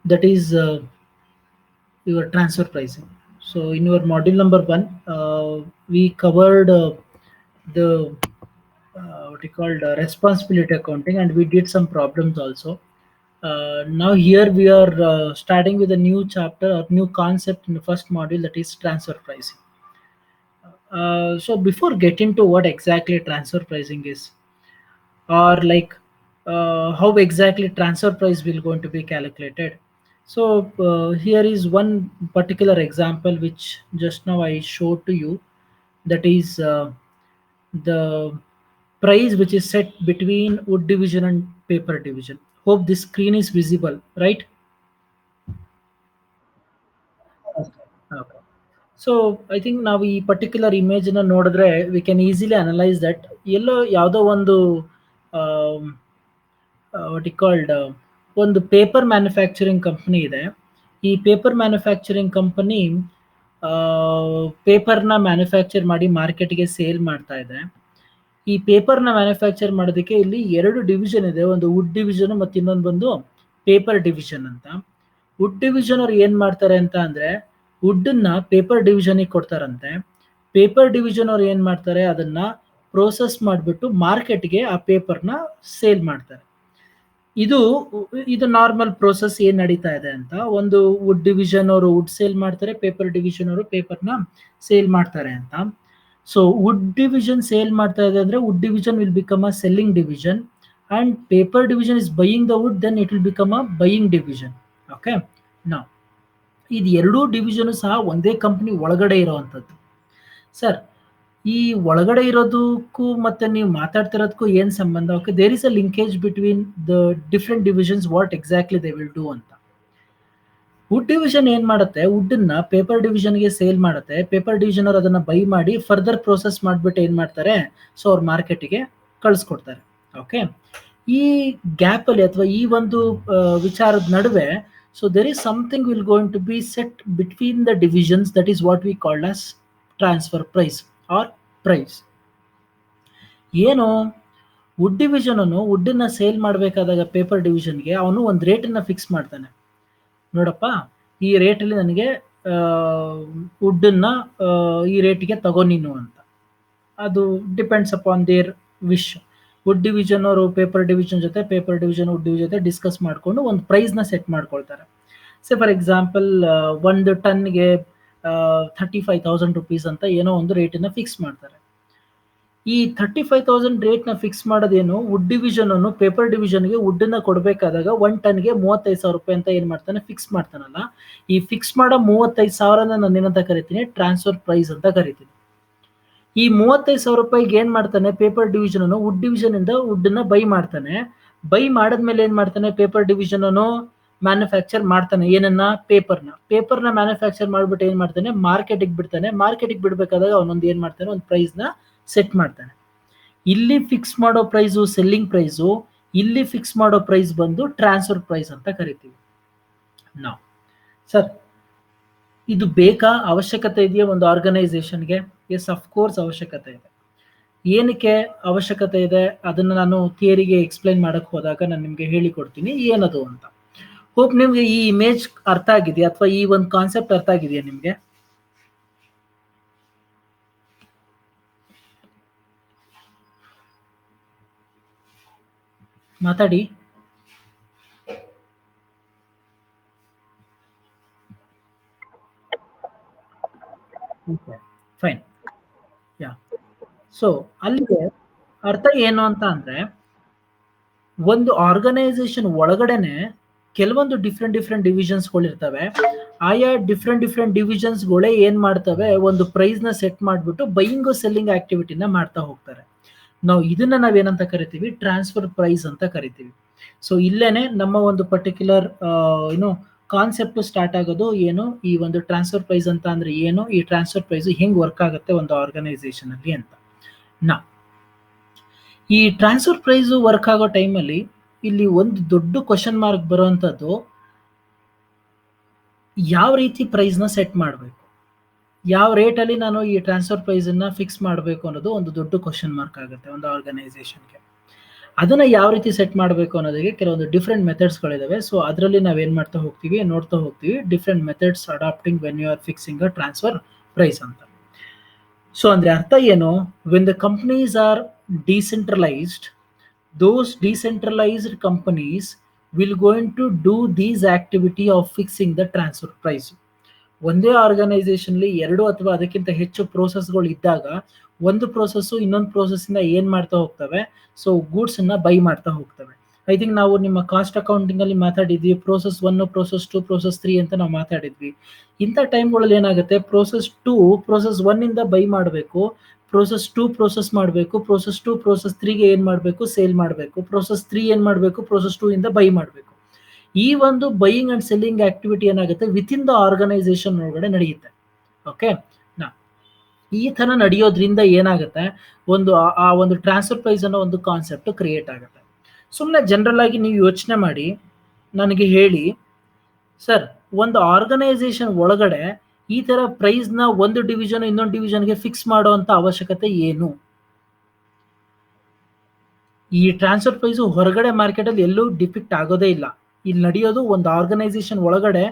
that is your transfer pricing. So in your module number 1, we covered the what you called responsibility accounting, and we did some problems also. Now here we are starting with a new chapter or new concept in the first module, that is transfer pricing. So before getting to what exactly transfer pricing is, or like how exactly transfer price will going to be calculated. So here is one particular example which just now I showed to you, that is the price which is set between wood division and paper division. Hope this screen is visible, right? Okay. So I think ನಾವು ಈ particular image ನ ನೋಡಿದ್ರೆ we can easily analyze that ಎಲ್ಲೋ ಯಾವುದೋ ಒಂದು what you called ಒಂದು paper manufacturing company ಇದೆ. ಈ paper manufacturing company ಪೇಪರ್ನ ಮ್ಯಾನುಫ್ಯಾಕ್ಚರ್ ಮಾಡಿ ಮಾರ್ಕೆಟ್ಗೆ ಸೇಲ್ ಮಾಡ್ತಾ ಇದೆ. ಈ ಪೇಪರ್ನ ಮ್ಯಾನುಫ್ಯಾಕ್ಚರ್ ಮಾಡೋದಕ್ಕೆ ಇಲ್ಲಿ ಎರಡು ಡಿವಿಷನ್ ಇದೆ, ಒಂದು ವುಡ್ ಡಿವಿಷನ್ ಮತ್ತು ಇನ್ನೊಂದು ಬಂದು ಪೇಪರ್ ಡಿವಿಷನ್ ಅಂತ. ವುಡ್ ಡಿವಿಷನ್ ಅವ್ರು ಏನ್ ಮಾಡ್ತಾರೆ ಅಂತ ಅಂದ್ರೆ ವುಡ್ ಅನ್ನ ಪೇಪರ್ ಡಿವಿಷನ್ಗೆ ಕೊಡ್ತಾರಂತೆ. ಪೇಪರ್ ಡಿವಿಷನ್ ಅವ್ರು ಏನ್ ಮಾಡ್ತಾರೆ, ಅದನ್ನ ಪ್ರೋಸೆಸ್ ಮಾಡಿಬಿಟ್ಟು ಮಾರ್ಕೆಟ್ಗೆ ಆ ಪೇಪರ್ನ ಸೇಲ್ ಮಾಡ್ತಾರೆ. ಇದು ಇದು ನಾರ್ಮಲ್ ಪ್ರೋಸೆಸ್ ಏನ್ ನಡೀತಾ ಇದೆ ಅಂತ. ಒಂದು ವುಡ್ ಡಿವಿಷನ್ ಅವರು ವುಡ್ ಸೇಲ್ ಮಾಡ್ತಾರೆ, ಪೇಪರ್ ಡಿವಿಷನ್ ಅವರು ಪೇಪರ್ನ ಸೇಲ್ ಮಾಡ್ತಾರೆ ಅಂತ. ಸೊ ವುಡ್ ಡಿವಿಷನ್ ಸೇಲ್ ಮಾಡ್ತಾ ಇದೆ ಅಂದ್ರೆ wood division will become a selling division, and paper division is buying the wood, then it will become a buying division. Okay, ನಾವು ಇದು ಎರಡೂ ಡಿವಿಷನ್ ಸಹ ಒಂದೇ ಕಂಪನಿ ಒಳಗಡೆ ಇರುವಂಥದ್ದು. ಸರ್, ಈ ಒಳಗಡೆ ಇರೋದಕ್ಕೂ ಮತ್ತೆ ನೀವು ಮಾತಾಡ್ತಿರೋದಕ್ಕೂ ಏನ್ ಸಂಬಂಧ? Okay, there is a linkage between the different divisions, what exactly they will do ಅಂತ. ವುಡ್ ಡಿವಿಷನ್ ಏನ್ ಮಾಡುತ್ತೆ, ವುಡ್ ಅನ್ನ ಪೇಪರ್ ಡಿವಿಷನ್ಗೆ ಸೇಲ್ ಮಾಡುತ್ತೆ. ಪೇಪರ್ ಡಿವಿಷನ್ ಅವ್ರು ಅದನ್ನ ಬೈ ಮಾಡಿ ಫರ್ದರ್ ಪ್ರೋಸೆಸ್ ಮಾಡ್ಬಿಟ್ಟು ಏನ್ ಮಾಡ್ತಾರೆ, ಸೊ ಅವ್ರ ಮಾರ್ಕೆಟಿಗೆ ಕಳಿಸ್ಕೊಡ್ತಾರೆ. ಓಕೆ, ಈ ಗ್ಯಾಪ್ ಅಲ್ಲಿ ಅಥವಾ ಈ ಒಂದು ವಿಚಾರದ ನಡುವೆ, so there is something will going to be set between the divisions, that is what we called as transfer price or price. ಏನು, ವುಡ್ ಡಿವಿಷನ್ ಅವನು ವುಡ್ ಅನ್ನ ಸೇಲ್ ಮಾಡಬೇಕಾದಾಗ ಪೇಪರ್ ಡಿವಿಷನ್ಗೆ ಅವನು ಒಂದು ರೇಟ್ ಅನ್ನ ಫಿಕ್ಸ್ ಮಾಡ್ತಾನೆ. ನೋಡಪ್ಪ, ಈ ರೇಟಲ್ಲಿ ನನಗೆ ವುಡ್ ಅನ್ನ ಈ ರೇಟಿಗೆ ತಗೋ ನೀನು ಅಂತ. ಅದು depends upon their wish. Wood division ಅವರು ಪೇಪರ್ ಡಿವಿಷನ್ ಜೊತೆ, ಪೇಪರ್ ಡಿವಿಷನ್ ವುಡ್ ಡಿವಿಷನ್ ಜೊತೆ ಡಿಸ್ಕಸ್ ಮಾಡಿಕೊಂಡು ಒಂದು ಪ್ರೈಸ್ನ ಸೆಟ್ ಮಾಡ್ಕೊಳ್ತಾರೆ. ಸೇ ಫಾರ್ ಎಕ್ಸಾಂಪಲ್, ಒಂದು ಟನ್ಗೆ 35,000 ರುಪೀಸ್ ಅಂತ ಏನೋ ಒಂದು ರೇಟನ್ನ ಫಿಕ್ಸ್ ಮಾಡ್ತಾರೆ. ಈ 35,000 ರೇಟ್ನ ಫಿಕ್ಸ್ ಮಾಡೋದೇನು, ವುಡ್ ಡಿವಿಷನ್ ಅನ್ನು ಪೇಪರ್ ಡಿವಿಷನ್ಗೆ ವುಡ್ ಅನ್ನ ಕೊಡಬೇಕಾದಾಗ 1 ಟನ್ಗೆ 35,000 ರೂಪಾಯಿ ಅಂತ ಏನ್ ಮಾಡ್ತಾನೆ, ಫಿಕ್ಸ್ ಮಾಡ್ತಾನಲ್ಲ. ಈ ಫಿಕ್ಸ್ ಮಾಡೋ 35,000 ನಾನು ಏನಂತ ಕರಿತೀನಿ, ಟ್ರಾನ್ಸ್ಫರ್ ಪ್ರೈಸ್ ಅಂತ ಕರಿತೀನಿ. ಈ 35,000 ರೂಪಾಯಿಗೆ ಏನ್ ಮಾಡ್ತಾನೆ, ಪೇಪರ್ ಡಿವಿಷನ್ ಅನ್ನು ವುಡ್ ಡಿವಿಷನ್ ಇಂದ ವುಡ್ ಅನ್ನ ಬೈ ಮಾಡ್ತಾನೆ. ಬೈ ಮಾಡಿದ್ಮೇಲೆ ಏನ್ ಮಾಡ್ತಾನೆ, ಪೇಪರ್ ಡಿವಿಷನ್ ಅನ್ನು ಮ್ಯಾನುಫ್ಯಾಕ್ಚರ್ ಮಾಡ್ತಾನೆ. ಏನನ್ನ, ಪೇಪರ್ನ ಮ್ಯಾನುಫ್ಯಾಕ್ಚರ್ ಮಾಡ್ಬಿಟ್ಟು ಏನ್ ಮಾಡ್ತಾನೆ, ಮಾರ್ಕೆಟಿಗೆ ಬಿಡ್ತಾನೆ. ಮಾರ್ಕೆಟಿಗೆ ಬಿಡ್ಬೇಕಾದಾಗ ಅವನೊಂದು ಏನ್ ಮಾಡ್ತಾನೆ, ಒಂದು ಪ್ರೈಸ್ನ ಸೆಟ್ ಮಾಡ್ತಾನೆ. ಇಲ್ಲಿ ಫಿಕ್ಸ್ ಮಾಡೋ ಪ್ರೈಸು ಸೆಲ್ಲಿಂಗ್ ಪ್ರೈಸು, ಇಲ್ಲಿ ಫಿಕ್ಸ್ ಮಾಡೋ ಪ್ರೈಸ್ ಬಂದು ಟ್ರಾನ್ಸ್ಫರ್ ಪ್ರೈಸ್ ಅಂತ ಕರಿತೀವಿ ನಾವು. ಸರ್, ಇದು ಬೇಕಾ, ಅವಶ್ಯಕತೆ ಇದೆಯಾ ಒಂದು ಆರ್ಗನೈಸೇಷನ್ಗೆ? ಎಸ್, ಅಫ್ ಕೋರ್ಸ್ ಅವಶ್ಯಕತೆ ಇದೆ. ಏನಕ್ಕೆ ಅವಶ್ಯಕತೆ ಇದೆ ಅದನ್ನ ನಾನು ಥಿಯರಿಗೆ ಎಕ್ಸ್ಪ್ಲೈನ್ ಮಾಡಕ್ ಹೋದಾಗ ನಾನು ನಿಮ್ಗೆ ಹೇಳಿಕೊಡ್ತೀನಿ ಏನದು ಅಂತ. ಹೋಪ್ ನಿಮ್ಗೆ ಈ ಇಮೇಜ್ ಅರ್ಥ ಆಗಿದೆಯಾ, ಅಥವಾ ಈ ಒಂದು ಕಾನ್ಸೆಪ್ಟ್ ಅರ್ಥ ಆಗಿದೆಯಾ ನಿಮ್ಗೆ? ಮಾತಾಡಿ. ಫೈನ್. ಯಾ, ಸೊ ಅಲ್ಲಿಗೆ ಅರ್ಥ ಏನು ಅಂತ ಅಂದ್ರೆ, ಒಂದು ಆರ್ಗನೈಸೇಷನ್ ಒಳಗಡೆನೆ ಕೆಲವೊಂದು ಡಿಫ್ರೆಂಟ್ ಡಿವಿಷನ್ಸ್ಗಳು ಇರ್ತವೆ. ಆಯಾ ಡಿಫ್ರೆಂಟ್ ಡಿವಿಷನ್ಸ್ಗಳೇ ಏನ್ ಮಾಡ್ತವೆ, ಒಂದು ಪ್ರೈಸ್ ನ ಸೆಟ್ ಮಾಡ್ಬಿಟ್ಟು ಬೈಯಿಂಗ್ ಸೆಲ್ಲಿಂಗ್ ಆಕ್ಟಿವಿಟಿನ ಮಾಡ್ತಾ ಹೋಗ್ತಾರೆ. ನಾವು ಇದನ್ನ ನಾವೇನಂತ ಕರಿತೀವಿ, ಟ್ರಾನ್ಸ್ಫರ್ ಪ್ರೈಸ್ ಅಂತ ಕರಿತೀವಿ. ಸೊ ಇಲ್ಲೇನೆ ನಮ್ಮ ಒಂದು ಪರ್ಟಿಕ್ಯುಲರ್ ಏನು ಕಾನ್ಸೆಪ್ಟ್ ಸ್ಟಾರ್ಟ್ ಆಗೋದು. ಏನು, ಈ ಒಂದು ಟ್ರಾನ್ಸ್ಫರ್ ಪ್ರೈಸ್ ಅಂತ ಅಂದ್ರೆ ಏನು, ಈ ಟ್ರಾನ್ಸ್ಫರ್ ಪ್ರೈಸ್ ಹೆಂಗ್ ವರ್ಕ್ ಆಗುತ್ತೆ ಒಂದು ಆರ್ಗನೈಸೇಷನ್ ಅಲ್ಲಿ ಅಂತ. ನಾ ಈ ಟ್ರಾನ್ಸ್ಫರ್ ಪ್ರೈಸ್ ವರ್ಕ್ ಆಗೋ ಟೈಮಲ್ಲಿ ಇಲ್ಲಿ ಒಂದು ದೊಡ್ಡ ಕ್ವಶನ್ ಮಾರ್ಕ್ ಬರುವಂತದ್ದು, ಯಾವ ರೀತಿ ಪ್ರೈಸ್ ನ ಸೆಟ್ ಮಾಡಬೇಕು, ಯಾವ ರೇಟ್ ಅಲ್ಲಿ ನಾನು ಈ ಟ್ರಾನ್ಸ್ಫರ್ ಪ್ರೈಸ್ ಅನ್ನ ಫಿಕ್ಸ್ ಮಾಡಬೇಕು ಅನ್ನೋದು ಒಂದು ದೊಡ್ಡ ಕ್ವಶನ್ ಮಾರ್ಕ್ ಆಗುತ್ತೆ ಒಂದು ಆರ್ಗನೈಸೇಷನ್ಗೆ. ಅದನ್ನ ಯಾವ ರೀತಿ ಸೆಟ್ ಮಾಡಬೇಕು ಅನ್ನೋದಕ್ಕೆ ಕೆಲವೊಂದು ಡಿಫ್ರೆಂಟ್ ಮೆಥಡ್ಸ್ಗಳಿದಾವೆ. ಸೊ ಅದರಲ್ಲಿ ನಾವೇನ್ ಮಾಡ್ತಾ ಹೋಗ್ತೀವಿ, ನೋಡ್ತಾ ಹೋಗ್ತೀವಿ different methods adapting when you are fixing a transfer price ಅಂತ. ಸೊ ಅಂದ್ರೆ ಅರ್ಥ ಏನು, when the companies are decentralised, those decentralized companies will going to do these activity of fixing the transfer price. ಒಂದೇ ಆರ್ಗನೈಸೇಷನ್ಲಿ ಎರಡು ಅಥವಾ ಅದಕ್ಕಿಂತ ಹೆಚ್ಚು ಪ್ರೋಸೆಸ್ಗಳು ಇದ್ದಾಗ ಒಂದು ಪ್ರೋಸೆಸ್ಸು ಇನ್ನೊಂದು ಪ್ರೋಸೆಸ್ಸಿಂದ ಏನು ಮಾಡ್ತಾ ಹೋಗ್ತವೆ, ಸೊ ಗೂಡ್ಸನ್ನು ಬೈ ಮಾಡ್ತಾ ಹೋಗ್ತವೆ. ಐ ಥಿಂಕ್ ನಾವು ನಿಮ್ಮ ಕಾಸ್ಟ್ ಅಕೌಂಟಿಂಗಲ್ಲಿ ಮಾತಾಡಿದ್ವಿ, ಪ್ರೋಸೆಸ್ 1, ಪ್ರೋಸೆಸ್ 2, ಪ್ರೋಸೆಸ್ 3 ಅಂತ ನಾವು ಮಾತಾಡಿದ್ವಿ. ಇಂಥ ಟೈಮ್ಗಳಲ್ಲಿ ಏನಾಗುತ್ತೆ, ಪ್ರೋಸೆಸ್ 2 ಪ್ರೋಸೆಸ್ 1ಇಂದ ಬೈ ಮಾಡಬೇಕು, ಪ್ರೋಸೆಸ್ 2 ಪ್ರೋಸೆಸ್ ಮಾಡಬೇಕು, ಪ್ರೋಸೆಸ್ 2 ಪ್ರೋಸೆಸ್ 3ಗೆ ಏನು ಮಾಡಬೇಕು, ಸೇಲ್ ಮಾಡಬೇಕು, ಪ್ರೋಸೆಸ್ 3 ಏನು ಮಾಡಬೇಕು, ಪ್ರೋಸೆಸ್ 2 ಇಂದ ಬೈ ಮಾಡಬೇಕು. ಈ ಒಂದು ಬೈಯಿಂಗ್ ಅಂಡ್ ಸೆಲ್ಲಿಂಗ್ ಆಕ್ಟಿವಿಟಿ ಏನಾಗುತ್ತೆ ವಿತ್ ಇನ್ ದ ಆರ್ಗನೈಸೇಷನ್ ಒಳಗಡೆ ನಡೆಯುತ್ತೆ. ಓಕೆ, ಈ ತರ ನಡೆಯೋದ್ರಿಂದ ಏನಾಗುತ್ತೆ, ಆ ಒಂದು ಟ್ರಾನ್ಸ್ಫರ್ ಪ್ರೈಸ್ ಅನ್ನೋ ಒಂದು ಕಾನ್ಸೆಪ್ಟ್ ಕ್ರಿಯೇಟ್ ಆಗುತ್ತೆ. ಸುಮ್ಮನೆ ಜನರಲ್ ಆಗಿ ನೀವು ಯೋಚನೆ ಮಾಡಿ ನನಗೆ ಹೇಳಿ, ಸರ್ ಒಂದು ಆರ್ಗನೈಸೇಷನ್ ಒಳಗಡೆ ಈ ತರ ಪ್ರೈಸ್ ನ ಒಂದು ಡಿವಿಷನ್ ಇನ್ನೊಂದು ಡಿವಿಷನ್ಗೆ ಫಿಕ್ಸ್ ಮಾಡುವಂತ ಅವಶ್ಯಕತೆ ಏನು? ಈ ಟ್ರಾನ್ಸ್ಫರ್ ಪ್ರೈಸ್ ಹೊರಗಡೆ ಮಾರ್ಕೆಟ್ ಅಲ್ಲಿ ಎಲ್ಲೂ ಡಿಪಿಕ್ಟ್ ಆಗೋದೇ ಇಲ್ಲ. ಇಲ್ಲಿ ನಡೆಯೋದು ಒಂದು ಆರ್ಗನೈಸೇಷನ್ ಒಳಗಡೆ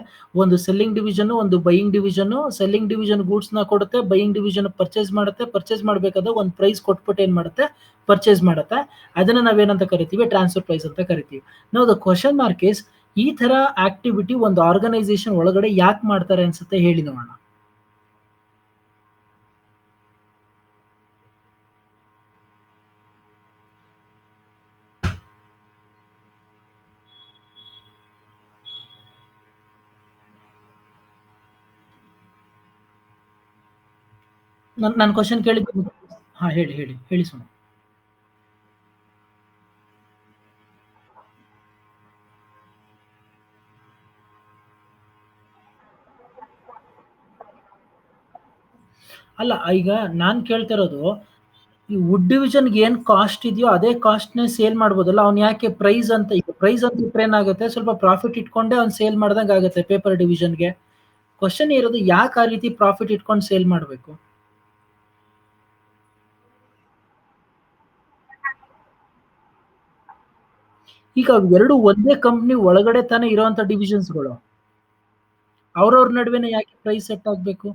ಒಂದು ಸೆಲ್ಲಿಂಗ್ ಡಿವಿಷನ್, ಒಂದು buying division. Selling division goods ನ ಕೊಡುತ್ತೆ, ಬೈಯಿಂಗ್ ಡಿವಿಷನ್ ಪರ್ಚೇಸ್ ಮಾಡುತ್ತೆ, ಪರ್ಚೇಸ್ ಮಾಡಬೇಕಾದ್ರೆ ಒಂದು ಪ್ರೈಸ್ ಕೊಟ್ಬಿಟ್ಟು ಏನ್ ಮಾಡುತ್ತೆ, ಪರ್ಚೇಸ್ ಮಾಡುತ್ತೆ. ಅದನ್ನ ನಾವೇನಂತ ಕರಿತೀವಿ, ಟ್ರಾನ್ಸ್ಫರ್ ಪ್ರೈಸ್ ಅಂತ ಕರಿತೀವಿ. ನಾವು ದ ಕ್ವಶನ್ ಮಾರ್ಕ್ ಇಸ್, ಈ ತರ ಆಕ್ಟಿವಿಟಿ ಒಂದು ಆರ್ಗನೈಸೇಷನ್ ಒಳಗಡೆ ಯಾಕೆ ಮಾಡ್ತಾರೆ ಅನ್ಸುತ್ತೆ, ಹೇಳಿ ನೋಡೋಣ. ನನ್ನ ಕ್ವಶನ್ ಕೇಳಿದ್ದು, ಹಾ ಹೇಳಿ ಹೇಳಿ ಹೇಳಿ ಸುಮ್ಮ. ಅಲ್ಲ, ಈಗ ನಾನ್ ಕೇಳ್ತಿರೋದು, ಈ ವುಡ್ ಡಿವಿಷನ್ಗೆ ಏನ್ ಕಾಸ್ಟ್ ಇದೆಯೋ ಅದೇ ಕಾಸ್ಟ್ ನೇ ಸೇಲ್ ಮಾಡ್ಬೋದಲ್ಲ. ಅವ್ನು ಯಾಕೆ ಪ್ರೈಸ್ ಅಂತ, ಈಗ ಪ್ರೈಸ್ ಅಂತ ಇಟ್ರೆ ಏನಾಗುತ್ತೆ, ಸ್ವಲ್ಪ ಪ್ರಾಫಿಟ್ ಇಟ್ಕೊಂಡೆ ಅವ್ನು ಸೇಲ್ ಮಾಡ್ದಂಗೆ ಆಗುತ್ತೆ ಪೇಪರ್ ಡಿವಿಷನ್ಗೆ. ಕ್ವಶನ್ ಇರೋದು, ಯಾಕೆ ಆ ರೀತಿ ಪ್ರಾಫಿಟ್ ಇಟ್ಕೊಂಡು ಸೇಲ್ ಮಾಡಬೇಕು? ಈಗ ಎರಡು ಒಂದೇ ಕಂಪ್ನಿ ಒಳಗಡೆ ತಾನೇ ಇರೋಂತ ಡಿವಿಷನ್ಸ್ಗಳು, ಅವ್ರವ್ರ ನಡುವೆನೆ ಯಾಕೆ ಪ್ರೈಸ್ ಸೆಟ್ ಆಗ್ಬೇಕು?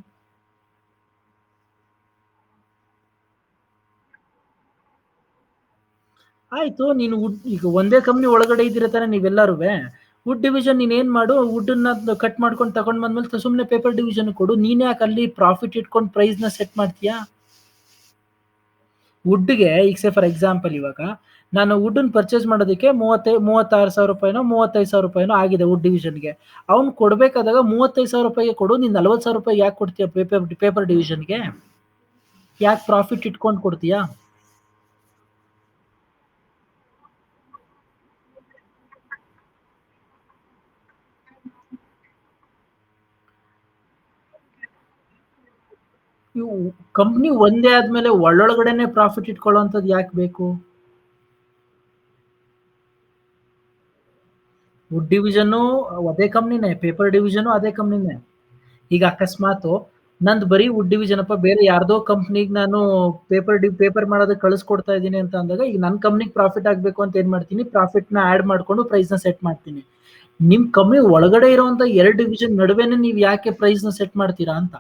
ಆಯ್ತು, ನೀನು ವುಡ್, ಈಗ ಒಂದೇ ಕಂಪ್ನಿ ಒಳಗಡೆ ಇದ್ದೀರ ತಾನೆ ನೀವೆಲ್ಲರೂ. ವುಡ್ ಡಿವಿಷನ್ ನೀನ್ ಏನ್ ಮಾಡು, ವುಡ್ ನ ಕಟ್ ಮಾಡ್ಕೊಂಡು ತಗೊಂಡ್ ಬಂದ್ಮೇಲೆ ಸುಮ್ನೆ ಪೇಪರ್ ಡಿವಿಷನ್ ಕೊಡು. ನೀನ್ ಯಾಕೆ ಅಲ್ಲಿ ಪ್ರಾಫಿಟ್ ಇಟ್ಕೊಂಡು ಪ್ರೈಸ್ ನ ಸೆಟ್ ಮಾಡ್ತೀಯಾ? ವುಡ್ಗೆ ಈಗ ಸೇ ಫಾರ್ ಎಕ್ಸಾಂಪಲ್, ಇವಾಗ ನಾನು ವುಡ್ ಪರ್ಚೇಸ್ ಮಾಡೋದಕ್ಕೆ 36,000 ರೂಪಾಯಿನೋ 35,000 ರೂಪಾಯಿನೋ ಆಗಿದೆ ವುಡ್ ಡಿವಿಷನ್ಗೆ. ಅವ್ನು ಕೊಡ್ಬೇಕಾದಾಗ 35,000 ರೂಪಾಯಿಗೆ ಕೊಡು, ನೀನ್ 40,000 ರೂಪಾಯಿ ಯಾಕೆ ಕೊಡ್ತೀಯ ಪೇಪರ್ ಡಿವಿಷನ್ಗೆ? ಯಾಕೆ ಪ್ರಾಫಿಟ್ ಇಟ್ಕೊಂಡು ಕೊಡ್ತೀಯಾ? ಇವು ಕಂಪ್ನಿ ಒಂದೇ ಆದ್ಮೇಲೆ ಒಳ್ಳೊಳಗಡೆನೆ ಪ್ರಾಫಿಟ್ ಇಟ್ಕೊಳ್ಳೋಂಥದ್ದು ಯಾಕೆ ಬೇಕು? ವುಡ್ ಡಿವಿಷನ್ ಅದೇ ಕಂಪ್ನಿನೇ, ಪೇಪರ್ ಡಿವಿಷನ್ ಅದೇ ಕಂಪ್ನಿನೇ. ಈಗ ಅಕಸ್ಮಾತ್ ನಂದು ಬರೀ ವುಡ್ ಡಿವಿಷನ್ ಅಪ್ಪ, ಬೇರೆ ಯಾರ್ದೋ ಕಂಪ್ನಿಗೆ ನಾನು ಪೇಪರ್ ಮಾಡೋದಕ್ಕೆ ಕಳಿಸ್ಕೊಡ್ತಾ ಇದ್ದೀನಿ ಅಂತ ಅಂದಾಗ, ಈಗ ನನ್ನ ಕಂಪ್ನಿಗೆ ಪ್ರಾಫಿಟ್ ಆಗ್ಬೇಕು ಅಂತ ಏನ್ ಮಾಡ್ತೀನಿ, ಪ್ರಾಫಿಟ್ ನ ಆಡ್ ಮಾಡ್ಕೊಂಡು ಪ್ರೈಸ್ ನ ಸೆಟ್ ಮಾಡ್ತೀನಿ. ನಿಮ್ ಕಂಪ್ನಿ ಒಳಗಡೆ ಇರುವಂತ ಎರಡು ಡಿವಿಷನ್ ನಡುವೆನೆ ನೀವು ಯಾಕೆ ಪ್ರೈಸ್ ನ ಸೆಟ್ ಮಾಡ್ತೀರಾ ಅಂತ.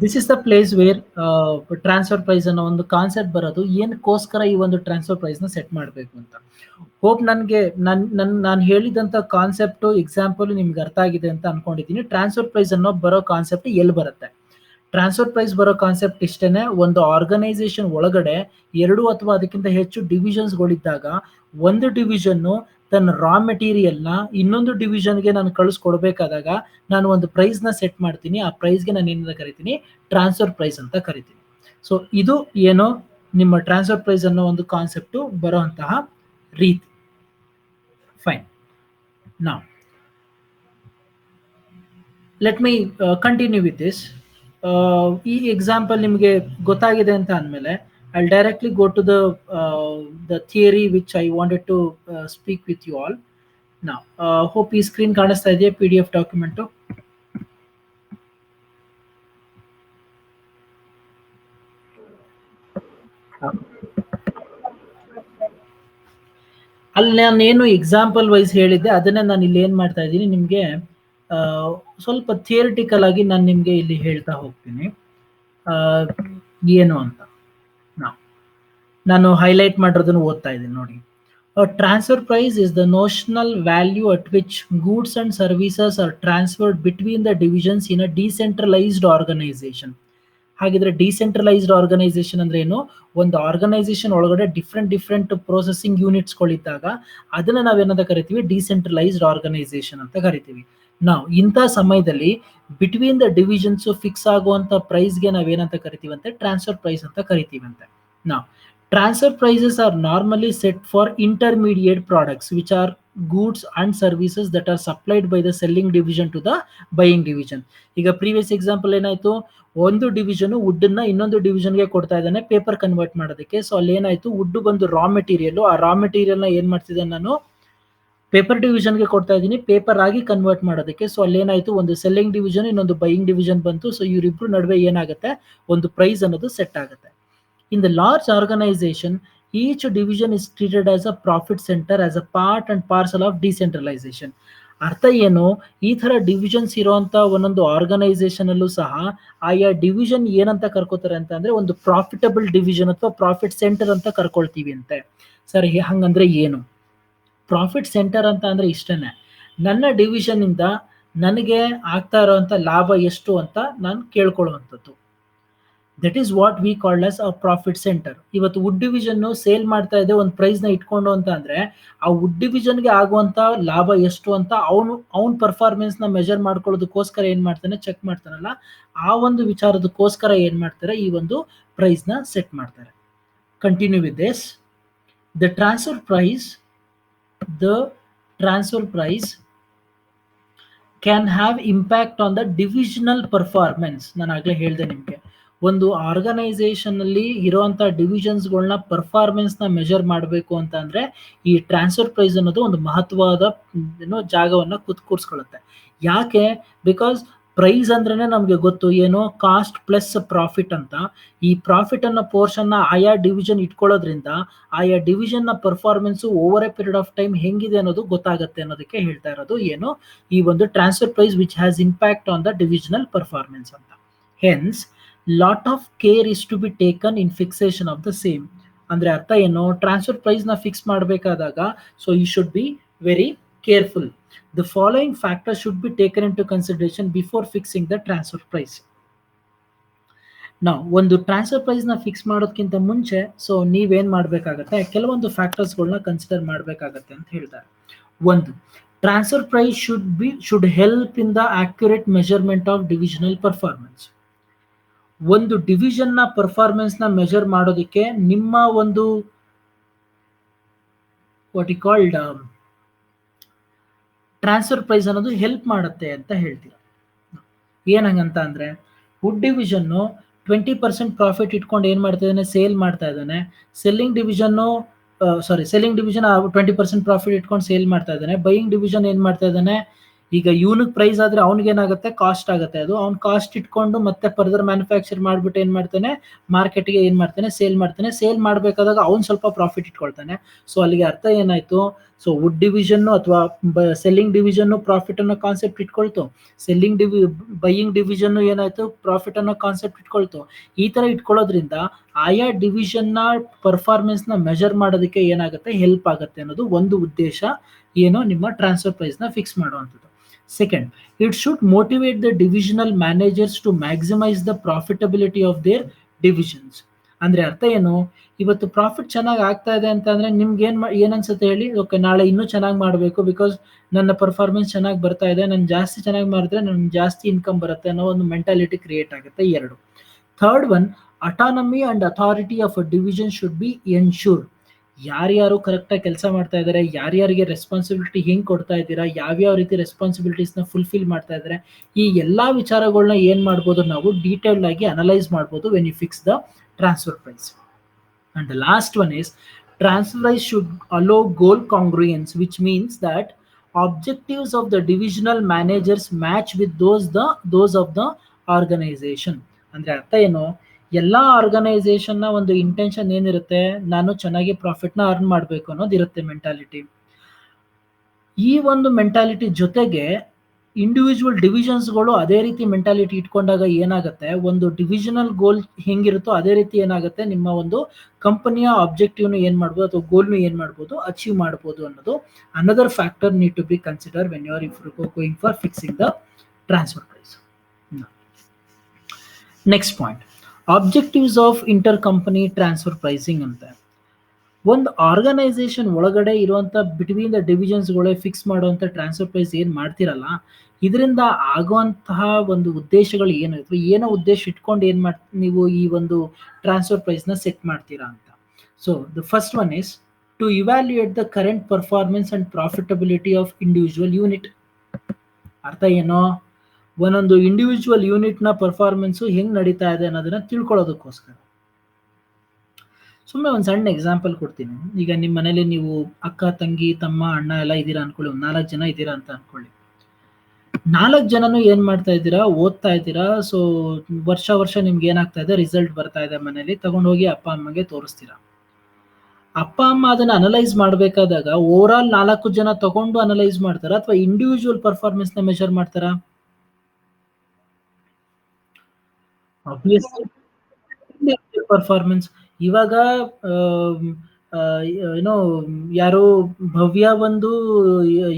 This is the place where transfer price ಅನ್ನೋ ಒಂದು ಕಾನ್ಸೆಪ್ಟ್ ಬರೋದು. ಏನಕ್ಕೋಸ್ಕರ ಈ ಒಂದು ಟ್ರಾನ್ಸ್ಫರ್ ಪ್ರೈಸ್ ನ ಸೆಟ್ ಮಾಡಬೇಕು ಅಂತ. ಹೋಪ್ ನನಗೆ ನಾನು ಹೇಳಿದಂತ ಕಾನ್ಸೆಪ್ಟ್ ಎಕ್ಸಾಂಪಲ್ ನಿಮ್ಗೆ ಅರ್ಥ ಆಗಿದೆ ಅಂತ ಅನ್ಕೊಂಡಿದ್ದೀನಿ. ಟ್ರಾನ್ಸ್ಫರ್ ಪ್ರೈಸ್ ಅನ್ನೋ ಬರೋ ಕಾನ್ಸೆಪ್ಟ್ ಎಲ್ಲಿ ಬರುತ್ತೆ? ಟ್ರಾನ್ಸ್ಫರ್ ಪ್ರೈಸ್ ಬರೋ ಕಾನ್ಸೆಪ್ಟ್ ಇಷ್ಟೇನೆ, ಒಂದು ಆರ್ಗನೈಸೇಷನ್ ಒಳಗಡೆ ಎರಡು ಅಥವಾ ಅದಕ್ಕಿಂತ ಹೆಚ್ಚು ಡಿವಿಷನ್ಸ್ಗಳಿದ್ದಾಗ ಒಂದು ಡಿವಿಷನ್ ತನ್ನ ರಾ ಮೆಟೀರಿಯಲ್ನ ಇನ್ನೊಂದು ಡಿವಿಷನ್ಗೆ ನಾನು ಕಳಿಸ್ಕೊಡ್ಬೇಕಾದಾಗ ನಾನು ಒಂದು ಪ್ರೈಸ್ನ ಸೆಟ್ ಮಾಡ್ತೀನಿ. ಆ ಪ್ರೈಸ್ಗೆ ನಾನು ಏನಿಂದ ಕರಿತೀನಿ, ಟ್ರಾನ್ಸ್ಫರ್ ಪ್ರೈಸ್ ಅಂತ ಕರಿತೀನಿ. ಸೊ ಇದು ಏನೋ ನಿಮ್ಮ ಟ್ರಾನ್ಸ್ಫರ್ ಪ್ರೈಸ್ ಅನ್ನೋ ಒಂದು ಕಾನ್ಸೆಪ್ಟು ಬರೋಂತಹ ರೀತಿ. Fine. Now let me continue with this. ಈ ಎಕ್ಸಾಂಪಲ್ ನಿಮಗೆ ಗೊತ್ತಾಗಿದೆ ಅಂತ ಅಂದಮೇಲೆ I'll directly go to the theory which I wanted to speak with you all. Now, hope ಈ ಸ್ಕ್ರೀನ್ ಕಾಣಿಸ್ತಾ ಇದೆಯಾ, PDF ಡಾಕ್ಯುಮೆಂಟು? ಅಲ್ಲಿ ನಾನೇನು ಎಕ್ಸಾಂಪಲ್ ವೈಸ್ ಹೇಳಿದ್ದೆ ಅದನ್ನೇ ನಾನು ಇಲ್ಲಿ ಏನ್ ಮಾಡ್ತಾ ಇದ್ದೀನಿ ನಿಮ್ಗೆ ಆ, ಸ್ವಲ್ಪ ಥಿಯರಿಟಿಕಲ್ ಆಗಿ ನಾನು ನಿಮ್ಗೆ ಇಲ್ಲಿ ಹೇಳ್ತಾ ಹೋಗ್ತೀನಿ ಆ, ಏನು ಅಂತ. ನಾ- ನಾನು ಹೈಲೈಟ್ ಮಾಡಿರೋದನ್ನು ಓದ್ತಾ ಇದ್ದೀನಿ ನೋಡಿ. Transfer price is the notional value at which goods and services are transferred between the divisions in a decentralised organisation. ಹಾಗಿದ್ರೆ ಡಿಸೆಂಟ್ರಲೈಸ್ಡ್ ಆರ್ಗನೈಸೇಷನ್ ಅಂದ್ರೆ ಏನು? ಒಂದು ಆರ್ಗನೈಸೇಷನ್ ಒಳಗಡೆ ಡಿಫ್ರೆಂಟ್ ಪ್ರೊಸೆಸಿಂಗ್ ಯೂನಿಟ್ಸ್ಗಳಿದ್ದಾಗ ಅದನ್ನ ನಾವೇನಂತ ಕರಿತೀವಿ? ಡಿಸೆಂಟ್ರಲೈಸ್ಡ್ ಆರ್ಗನೈಸೇಷನ್ ಅಂತ ಕರಿತೀವಿ. ನಾವು ಇಂಥ ಸಮಯದಲ್ಲಿ ಬಿಟ್ವೀನ್ ದ ಡಿವಿಷನ್ಸ್ ಫಿಕ್ಸ್ ಆಗುವಂತ ಪ್ರೈಸ್ಗೆ ನಾವೇನಂತ ಕರಿತೀವಂತೆ? ಟ್ರಾನ್ಸ್ಫರ್ ಪ್ರೈಸ್ ಅಂತ ಕರಿತೀವಂತೆ. ನಾವು transfer prices are normally set for intermediate products which are goods and services that are supplied by the selling division to the buying division. ಈಗ ಪ್ರೀವಿಯಸ್ ಎಕ್ಸಾಂಪಲ್ ಏನಾಯ್ತು? ಒಂದು division wood ಅನ್ನ ಇನ್ನೊಂದು ಡಿವಿಷನ್ಗೆ ಕೊಡ್ತಾ ಇದ್ದಾನೆ ಪೇಪರ್ ಕನ್ವರ್ಟ್ ಮಾಡೋದಕ್ಕೆ. ಸೊ ಅಲ್ಲಿ ಏನಾಯ್ತು? ವುಡ್ ಬಂದು ರಾ ಮೆಟೀರಿಯಲ್, ಆ ರಾ ಮೆಟೀರಿಯಲ್ ನ ಏನ್ ಮಾಡ್ತಿದ್ದೆ ನಾನು? ಪೇಪರ್ ಡಿವಿಷನ್ಗೆ ಕೊಡ್ತಾ ಇದ್ದೀನಿ ಪೇಪರ್ ಆಗಿ ಕನ್ವರ್ಟ್ ಮಾಡೋದಕ್ಕೆ. ಸೊ ಅಲ್ಲಿ ಏನಾಯ್ತು? ಒಂದು ಸೆಲ್ಲಿಂಗ್ ಡಿವಿಷನ್, ಇನ್ನೊಂದು ಬೈಯಿಂಗ್ ಡಿವಿಷನ್ ಬಂತು. ಸೊ ಇವರಿಬ್ರು ನಡುವೆ ಏನಾಗುತ್ತೆ? ಒಂದು ಪ್ರೈಸ್ ಅನ್ನೋದು ಸೆಟ್ ಆಗುತ್ತೆ. In the large organisation each division is treated as a profit centre as a part and parcel of decentralisation. ಅರ್ಥ ಏನು? ಈ ತರ ಡಿವಿಷನ್ಸ್ ಇರುವಂತ ಒಂದೊಂದು ಆರ್ಗನೈಸೇಷನ್ ಅಲ್ಲೂ ಸಹ ಆಯಾ ಡಿವಿಷನ್ ಏನಂತ ಕರ್ಕೋತಾರೆ ಅಂತ ಅಂದ್ರೆ ಒಂದು ಪ್ರಾಫಿಟಬಲ್ ಡಿವಿಷನ್ ಅಥವಾ ಪ್ರಾಫಿಟ್ ಸೆಂಟರ್ ಅಂತ ಕರ್ಕೊಳ್ತೀವಿ ಅಂತೆ. ಸರಿ, ಹಂಗಂದ್ರೆ ಏನು? ಪ್ರಾಫಿಟ್ ಸೆಂಟರ್ ಅಂತ ಅಂದ್ರೆ ಇಷ್ಟನೇ, ನನ್ನ ಡಿವಿಷನ್ ಇಂದ ನನಗೆ ಆಗ್ತಾ ಇರುವಂತ ಲಾಭ ಎಷ್ಟು ಅಂತ ನಾನು ಕೇಳ್ಕೊಳ್ಳುವಂಥದ್ದು. That is what we called as a profit centre. ಇವತ್ತು ವುಡ್ ಡಿವಿಷನ್ ಸೇಲ್ ಮಾಡ್ತಾ ಇದೆ ಒಂದು ಪ್ರೈಸ್ ನ ಇಟ್ಕೊಂಡು ಅಂತ ಅಂದ್ರೆ ಆ ವುಡ್ ಡಿವಿಷನ್ಗೆ ಆಗುವಂತ ಲಾಭ ಎಷ್ಟು ಅಂತ ಅವನ್ ಪರ್ಫಾರ್ಮೆನ್ಸ್ ನ ಮೆಜರ್ ಮಾಡ್ಕೊಳ್ಳೋದಕ್ಕೋಸ್ಕರ ಏನ್ ಮಾಡ್ತಾನೆ? ಚೆಕ್ ಮಾಡ್ತಾನಲ್ಲ, ಆ ಒಂದು ವಿಚಾರದಕ್ಕೋಸ್ಕರ ಏನ್ ಮಾಡ್ತಾರೆ? ಈ ಒಂದು ಪ್ರೈಸ್ ನ ಸೆಟ್ ಮಾಡ್ತಾರೆ. Continue with this. The transfer price the transfer price can have impact on the divisional performance. ನಾನು ಆಗ್ಲೇ ಹೇಳಿದೆ ನಿಮಗೆ, ಒಂದು ಆರ್ಗನೈಸೇಷನ್ ಅಲ್ಲಿ ಇರುವಂತ ಡಿವಿಷನ್ಸ್ಗಳನ್ನ ಪರ್ಫಾರ್ಮೆನ್ಸ್ ನ ಮೆಜರ್ ಮಾಡಬೇಕು ಅಂತ ಅಂದ್ರೆ ಈ ಟ್ರಾನ್ಸ್ಫರ್ ಪ್ರೈಸ್ ಅನ್ನೋದು ಒಂದು ಮಹತ್ವದ ಜಾಗವನ್ನ ಕೂರ್ಸ್ಕೊಳ್ಳುತ್ತೆ. ಯಾಕೆ? ಬಿಕಾಸ್ ಪ್ರೈಸ್ ಅಂದ್ರೇನೆ ನಮ್ಗೆ ಗೊತ್ತು ಏನು? ಕಾಸ್ಟ್ ಪ್ಲಸ್ ಪ್ರಾಫಿಟ್ ಅಂತ. ಈ ಪ್ರಾಫಿಟ್ ಅನ್ನೋ ಪೋರ್ಷನ್ ನ ಆಯಾ ಡಿವಿಷನ್ ಇಟ್ಕೊಳ್ಳೋದ್ರಿಂದ ಆಯಾ ಡಿವಿಷನ್ ನ performance over a period of time ಹೆಂಗಿದೆ ಅನ್ನೋದು ಗೊತ್ತಾಗುತ್ತೆ ಅನ್ನೋದಕ್ಕೆ ಹೇಳ್ತಾ ಇರೋದು ಏನು? ಈ ಒಂದು transfer price which has impact on the divisional performance ಅಂತ. Hence lot of care is to be taken in fixation of the same. ಅಂದ್ರೆ ಅರ್ಥ ಏನು? ಟ್ರಾನ್ಸ್ಫರ್ ಪ್ರೈಸ್ ನ ಫಿಕ್ಸ್ ಮಾಡಬೇಕಾದಾಗ so you should be very careful. The following factors should be taken into consideration before fixing the transfer price. ನಾವು ಒಂದು transfer price ನ fix ಮಾಡೋದಕ್ಕಿಂತ ಮುಂಚೆ ಸೊ ನೀವೇನ್ ಮಾಡ್ಬೇಕಾಗತ್ತೆ? ಕೆಲವೊಂದು ಫ್ಯಾಕ್ಟರ್ಸ್ಗಳನ್ನ ಕನ್ಸಿಡರ್ ಮಾಡ್ಬೇಕಾಗತ್ತೆ ಅಂತ ಹೇಳ್ತಾರೆ. ಒಂದು, transfer price should help in the accurate measurement of divisional performance. ಒಂದು ಡಿವಿಷನ್ ನ ಪರ್ಫಾರ್ಮೆನ್ಸ್ ನ ಮೆಜರ್ ಮಾಡೋದಕ್ಕೆ ನಿಮ್ಮ ಒಂದು what you called transfer price ಅನ್ನೋದು ಹೆಲ್ಪ್ ಮಾಡುತ್ತೆ ಅಂತ ಹೇಳ್ತೀರಾ. ಏನಂಗಂತ ಅಂದ್ರೆ ವುಡ್ ಡಿವಿಷನ್ 20% ಪ್ರಾಫಿಟ್ ಇಟ್ಕೊಂಡು ಏನ್ ಮಾಡ್ತಾ ಇದ್ದಾನೆ? ಸೇಲ್ ಮಾಡ್ತಾ ಇದ್ದಾನೆ. ಸೆಲ್ಲಿಂಗ್ ಡಿವಿಷನ್ 20% ಪ್ರಾಫಿಟ್ ಇಟ್ಕೊಂಡು ಸೇಲ್ ಮಾಡ್ತಾ ಇದ್ದಾನೆ. ಬೈಯಿಂಗ್ ಡಿವಿಷನ್ ಏನ್ ಮಾಡ್ತಾ ಇದ್ದಾನೆ? ಈಗ ಯೂನಿಕ್ ಪ್ರೈಸ್ ಆದ್ರೆ ಅವ್ನಿಗೆ ಏನಾಗುತ್ತೆ? ಕಾಸ್ಟ್ ಆಗುತ್ತೆ. ಅದು ಅವ್ನ್ ಕಾಸ್ಟ್ ಇಟ್ಕೊಂಡು ಮತ್ತೆ ಫರ್ದರ್ ಮ್ಯಾನುಫ್ಯಾಕ್ಚರ್ ಮಾಡ್ಬಿಟ್ಟು ಏನ್ ಮಾಡ್ತಾನೆ? ಮಾರ್ಕೆಟ್ಗೆ ಏನ್ ಮಾಡ್ತಾನೆ? ಸೇಲ್ ಮಾಡ್ತಾನೆ. ಸೇಲ್ ಮಾಡ್ಬೇಕಾದಾಗ ಅವ್ನ್ ಸ್ವಲ್ಪ ಪ್ರಾಫಿಟ್ ಇಟ್ಕೊಳ್ತಾನೆ. ಸೊ ಅಲ್ಲಿಗೆ ಅರ್ಥ ಏನಾಯ್ತು? ಸೊ ವುಡ್ ಡಿವಿಷನ್ ಅಥವಾ ಸೆಲ್ಲಿಂಗ್ ಡಿವಿಷನ್ ಪ್ರಾಫಿಟ್ ಅನ್ನೋ ಕಾನ್ಸೆಪ್ಟ್ ಇಟ್ಕೊಳ್ತು. ಬೈಯಿಂಗ್ ಡಿವಿಷನ್ ಏನಾಯ್ತು? ಪ್ರಾಫಿಟ್ ಅನ್ನೋ ಕಾನ್ಸೆಪ್ಟ್ ಇಟ್ಕೊಳ್ತು. ಈ ತರ ಇಟ್ಕೊಳ್ಳೋದ್ರಿಂದ ಆಯಾ ಡಿವಿಷನ್ ನ ಪರ್ಫಾರ್ಮೆನ್ಸ್ ನ ಮೆಜರ್ ಮಾಡೋದಕ್ಕೆ ಏನಾಗುತ್ತೆ? ಹೆಲ್ಪ್ ಆಗುತ್ತೆ ಅನ್ನೋದು ಒಂದು ಉದ್ದೇಶ ಏನೋ ನಿಮ್ಮ ಟ್ರಾನ್ಸ್ಫರ್ ಪ್ರೈಸ್ ನ ಫಿಕ್ಸ್ ಮಾಡುವಂಥದ್ದು. Second, it should motivate the divisional managers to maximise the profitability of their divisions. ಅಂದ್ರೆ ಅರ್ಥ ಏನು? ಇವತ್ತು ಪ್ರಾಫಿಟ್ ಚೆನ್ನಾಗಿ ಆಗ್ತಾ ಇದೆ ಅಂತ ಅಂದ್ರೆ ನಿಮ್ಗೆ ಏನ್ ಅನ್ಸುತ್ತೆ ಹೇಳಿ? ಓಕೆ, ನಾಳೆ ಇನ್ನೂ ಚೆನ್ನಾಗಿ ಮಾಡಬೇಕು ಬಿಕಾಸ್ ನನ್ನ ಪರ್ಫಾರ್ಮೆನ್ಸ್ ಚೆನ್ನಾಗಿ ಬರ್ತಾ ಇದೆ, ನಾನು ಜಾಸ್ತಿ ಚೆನ್ನಾಗಿ ಮಾಡಿದ್ರೆ ನನ್ಗೆ ಜಾಸ್ತಿ ಇನ್ಕಮ್ ಬರುತ್ತೆ ಅನ್ನೋ ಒಂದು ಮೆಂಟಾಲಿಟಿ ಕ್ರಿಯೇಟ್ ಆಗುತ್ತೆ. ಎರಡು. Third one, autonomy and authority of a division should be ensured. ಯಾರ್ಯಾರು ಕರೆಕ್ಟಾಗಿ ಕೆಲಸ ಮಾಡ್ತಾ ಇದ್ದಾರೆ, ಯಾರ್ಯಾರಿಗೆ ರೆಸ್ಪಾನ್ಸಿಬಿಲಿಟಿ ಹೆಂಗ್ ಕೊಡ್ತಾ ಇದ್ದೀರಾ, ಯಾವ್ಯಾವ ರೀತಿ ರೆಸ್ಪಾನ್ಸಿಬಿಲಿಟೀಸ್ನ ಫುಲ್ಫಿಲ್ ಮಾಡ್ತಾ ಇದ್ದಾರೆ, ಈ ಎಲ್ಲಾ ವಿಚಾರಗಳನ್ನ ಏನ್ ಮಾಡ್ಬೋದು? ನಾವು ಡೀಟೇಲ್ಡ್ ಆಗಿ ಅನಲೈಸ್ ಮಾಡ್ಬೋದು when you fix the transfer price. And the last one is transfer price should allow goal congruence, which means that objectives of the divisional managers match with those of the organization. ಅಂದ್ರೆ ಅರ್ಥ ಏನು? ಎಲ್ಲಾ ಆರ್ಗನೈಸೇಷನ್ನ ಒಂದು intention ಏನಿರುತ್ತೆ, ನಾನು ಚೆನ್ನಾಗಿ ಪ್ರಾಫಿಟ್ನ earn ಮಾಡಬೇಕು ಅನ್ನೋದಿರುತ್ತೆ mentality. ಈ ಒಂದು ಮೆಂಟಾಲಿಟಿ ಜೊತೆಗೆ ಇಂಡಿವಿಜುವಲ್ ಡಿವಿಷನ್ಸ್ಗಳು ಅದೇ ರೀತಿ ಮೆಂಟಾಲಿಟಿ ಇಟ್ಕೊಂಡಾಗ ಏನಾಗುತ್ತೆ, ಒಂದು ಡಿವಿಷನಲ್ ಗೋಲ್ ಹೆಂಗಿರುತ್ತೋ ಅದೇ ರೀತಿ ಏನಾಗುತ್ತೆ, ನಿಮ್ಮ ಒಂದು ಕಂಪನಿಯ ಆಬ್ಜೆಕ್ಟಿವ್ನು ಏನ್ ಮಾಡ್ಬೋದು ಅಥವಾ ಗೋಲ್ನು ಏನ್ ಮಾಡ್ಬೋದು, ಅಚೀವ್ ಮಾಡ್ಬೋದು ಅನ್ನೋದು another factor need to be consider when you are going for fixing the transfer price. Next point, objectives of inter company transfer pricing ಅಂತ. ಒಂದು ಆರ್ಗನೈಸೇಷನ್ ಒಳಗಡೆ ಇರುವಂತ ಬಿಟ್ವೀನ್ ದ ಡಿವಿಷನ್ಸ್ಗಳೇ ಫಿಕ್ಸ್ ಮಾಡುವಂತ ಟ್ರಾನ್ಸ್ಫರ್ ಪ್ರೈಸ್ ಏನ್ ಮಾಡ್ತಿರಲ್ಲ, ಇದರಿಂದ ಆಗುವಂತಹ ಒಂದು ಉದ್ದೇಶಗಳು ಏನು, ಅಥವಾ ಏನೋ ಉದ್ದೇಶ ಇಟ್ಕೊಂಡು ನೀವು ಈ ಒಂದು ಟ್ರಾನ್ಸ್ಫರ್ ಪ್ರೈಸ್ ನ ಸೆಟ್ ಮಾಡ್ತೀರಾ ಅಂತ. So the first one is to evaluate the current performance and profitability of individual unit. ಅರ್ಥ ಏನೋ, ಒಂದೊಂದು ಇಂಡಿವಿಜುವಲ್ ಯೂನಿಟ್ ನ ಪರ್ಫಾರ್ಮೆನ್ಸ್ ಹೆಂಗ್ ನಡೀತಾ ಇದೆ ಅನ್ನೋದನ್ನ ತಿಳ್ಕೊಳ್ಳೋದಕ್ಕೋಸ್ಕರ. ಸುಮ್ಮನೆ ಒಂದು ಸಣ್ಣ ಎಕ್ಸಾಂಪಲ್ ಕೊಡ್ತೀನಿ. ಈಗ ನಿಮ್ಮ ಮನೇಲಿ ನೀವು ಅಕ್ಕ, ತಂಗಿ, ತಮ್ಮ, ಅಣ್ಣ ಎಲ್ಲ ಇದ್ದೀರಾ ಅನ್ಕೊಳ್ಳಿ, 4 ಜನ ಇದ್ದೀರಾ ಅಂತ ಅನ್ಕೊಳ್ಳಿ. 4 ಜನನು ಏನ್ ಮಾಡ್ತಾ ಇದ್ದೀರಾ, ಓದ್ತಾ ಇದ್ದೀರಾ. ಸೊ ವರ್ಷ ನಿಮ್ಗೆ ಏನಾಗ್ತಾ ಇದೆ, ರಿಸಲ್ಟ್ ಬರ್ತಾ ಇದೆ, ಮನೇಲಿ ತಗೊಂಡೋಗಿ ಅಪ್ಪ ಅಮ್ಮಗೆ ತೋರಿಸ್ತೀರಾ. ಅಪ್ಪ ಅಮ್ಮ ಅದನ್ನ ಅನಲೈಸ್ ಮಾಡ್ಬೇಕಾದಾಗ ಓವರ್ ಆಲ್ 4 ಜನ ತಗೊಂಡು ಅನಲೈಸ್ ಮಾಡ್ತಾರ ಅಥವಾ ಇಂಡಿವಿಜುವಲ್ ಪರ್ಫಾರ್ಮೆನ್ಸ್ ನ ಮೆಜರ್ ಮಾಡ್ತಾರ? ಪರ್ಫಾರ್ಮೆನ್ಸ್. ಇವಾಗ ಏನೋ ಯಾರೋ ಭವ್ಯ ಬಂದು